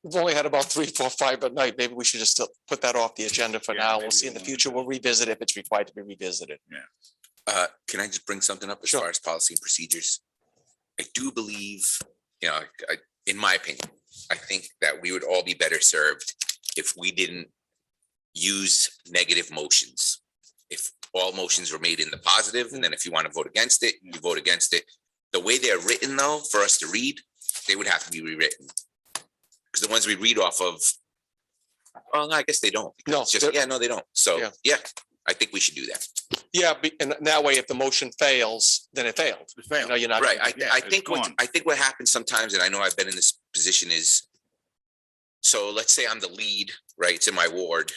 We've only had about 3, 4, 5 at night. Maybe we should just still put that off the agenda for Yeah, now. maybe We'll see in the we future. We'll revisit if it's required to be revisited. Can I just bring something up as Sure. far as policy and procedures? I do believe, in my opinion, I think that we would all be better served if we didn't use negative motions. If all motions were made in the positive, and then if you want to vote against it, you vote against it. The way they're written though, for us to read, they would have to be rewritten. Because the ones we read off of, well, I guess they don't. No, It's just, no, they don't. So, Yeah. yeah, I think we should do that. Yeah, and that way, if the motion fails, then it failed. It failed. You know, you're not. Right, Yeah, I it's think gone. what happens sometimes, and I know I've been in this position is, so let's say I'm the lead, right, it's in my ward,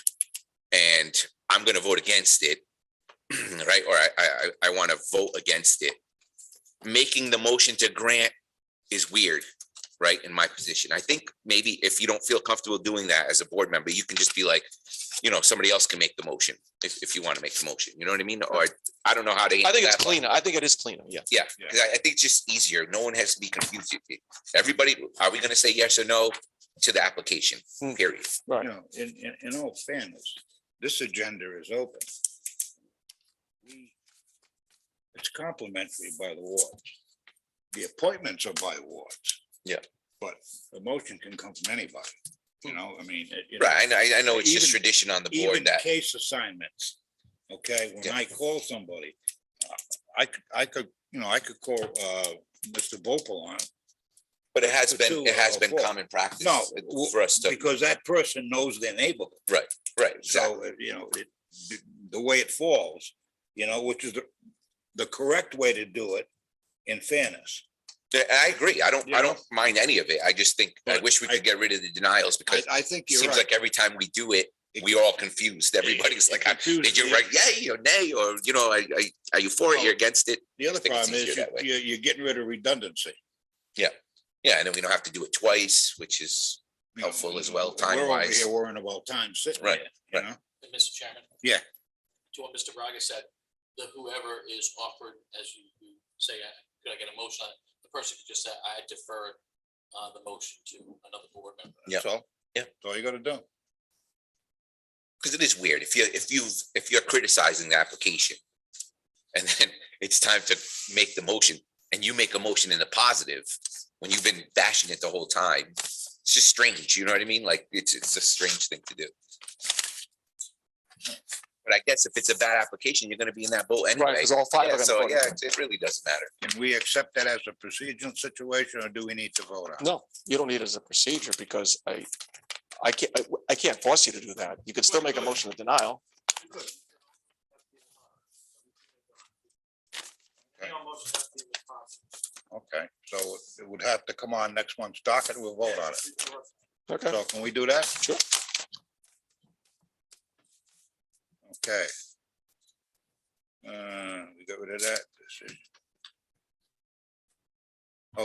and I'm gonna vote against it, right, or I wanna vote against it. Making the motion to grant is weird, right, in my position. I think maybe if you don't feel comfortable doing that as a board member, you can just be like, somebody else can make the motion, if you wanna make the motion, you know what I mean? Or, I don't know how to. I think handle it's that, but- cleaner. I think it is cleaner, yeah. Yeah, because I think it's just easier. No one has to be confused. Everybody, are we gonna say yes or no to the application, period? Right. In all fairness, this agenda is open. It's complimentary by the wards. The appointments are by wards. Yeah. But the motion can come from anybody, I mean. Right, I know it's just Even- tradition on the board Even that, case assignments, okay, when Yeah. I call somebody, I could call Mr. Bopel on, but it has for been, two it has or been four. common practice No, for us to, because that person knows their neighborhood. right, exactly. So, the way it falls, which is the correct way to do it in fairness. Yeah, I agree. I don't mind any of it. I just think, I But wish we I- could get rid of the denials because I think it you're seems right. like every time we do it, we all confused. Everybody's it like, confuses did you you. write yay or nay, or, are you for it, you're against it? The other I think it's problem is easier that way. you're getting rid of redundancy. Yeah, and then we don't have to do it twice, which is you know, helpful as well, We're over time-wise. here worrying about time sitting Right, there, right. And Mr. Chairman? Yeah. To what Mr. Braga said, that whoever is offered, as you say, could I get a motion? The person could just say, I defer the motion to another board member. Yeah. So, Yeah. that's all you gotta do. Because it is weird, if you're criticizing the application. And then it's time to make the motion, and you make a motion in the positive, when you've been bashing it the whole time. It's just strange, you know what I mean? Like, it's a strange thing to do. But I guess if it's a bad application, you're gonna be in that boat anyway. Right, because all 5 Yeah, are gonna so, vote. yeah, it really doesn't matter. Can we accept that as a procedural situation, or do we need to vote on it? No, you don't need it as a procedure because I can't force you to do that. You could still make a motion of denial. Okay, so it would have to come on next month's docket, we'll vote on it. Okay. So can we do that? Sure. Okay. We got rid of that decision.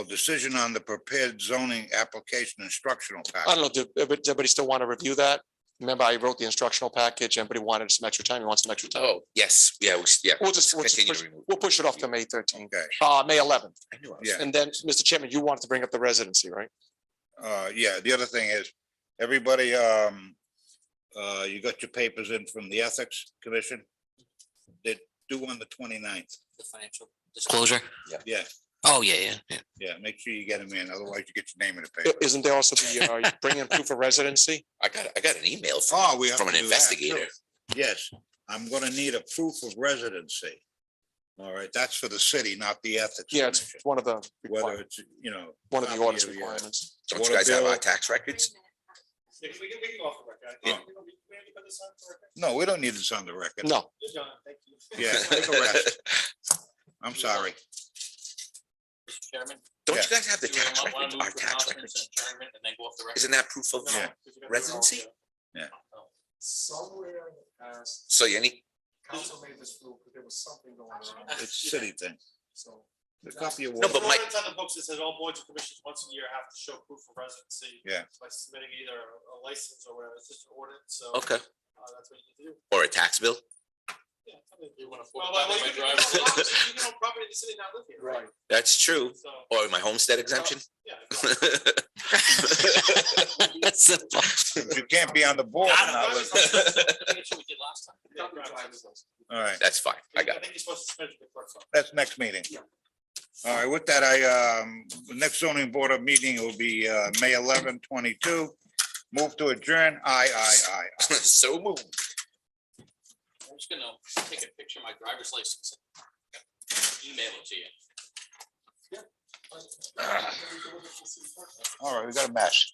Decision on the prepared zoning application instructional I package. don't know, does everybody still want to review that? Remember, I wrote the instructional package. Everybody wanted some extra time. You want some extra time? Oh, yes, yeah, We'll just continue push, to remove. we'll push it off to May 13th, Okay, May 11th. I knew I was- yeah. And then, Mr. Chairman, you wanted to bring up the residency, right? Yeah, the other thing is, everybody, you got your papers in from the Ethics Commission? They're due on the 29th. The financial. Closure? Yeah, Oh, yeah. make sure you get them in, otherwise you get your name in the paper. Isn't there also the, you bring in proof of residency? I got an email Oh, we have from to an do that, too. investigator. Yes, I'm gonna need a proof of residency. All right, that's for the city, not the Ethics Yeah, it's Commission. one of the, Whether it's, one of the copy audit of your- requirements. Don't What you guys have bill- our tax records? No, we don't need this on the record. No, Yeah, take a rest. I'm sorry. Mr. Chairman, Don't Yeah. you guys have the Do you tax wanna records, move our to tax announcements records? and adjournment and then go off the record? Isn't that proof of Yeah. residency? Somewhere in the past, So you need, council made this rule, but there was something going on, It's a city thing. so. The copy of No, but my- on the books, it says all boards and commissions once a year have to show proof of residency. Yeah. By submitting either a license or whatever, it's just an ordinance, so. okay, That's what you need to do. or a tax bill? Yeah. You wanna. You can own property in the city, not live here. Right. That's true. So, Or my homestead exemption? yeah. Simple. You can't be on the board. and not Driver's listen. license, that's what we did last time. Yeah, driver's license. All right, That's fine, I got I it. think you're supposed to submit it to the clerk's office. that's next meeting. All right, with that, the next zoning board of meeting will be May 11, 22. Move to adjourn. Aye. So moved. I'm just gonna take a picture of my driver's license. and Email it to you. All right, we got a mess.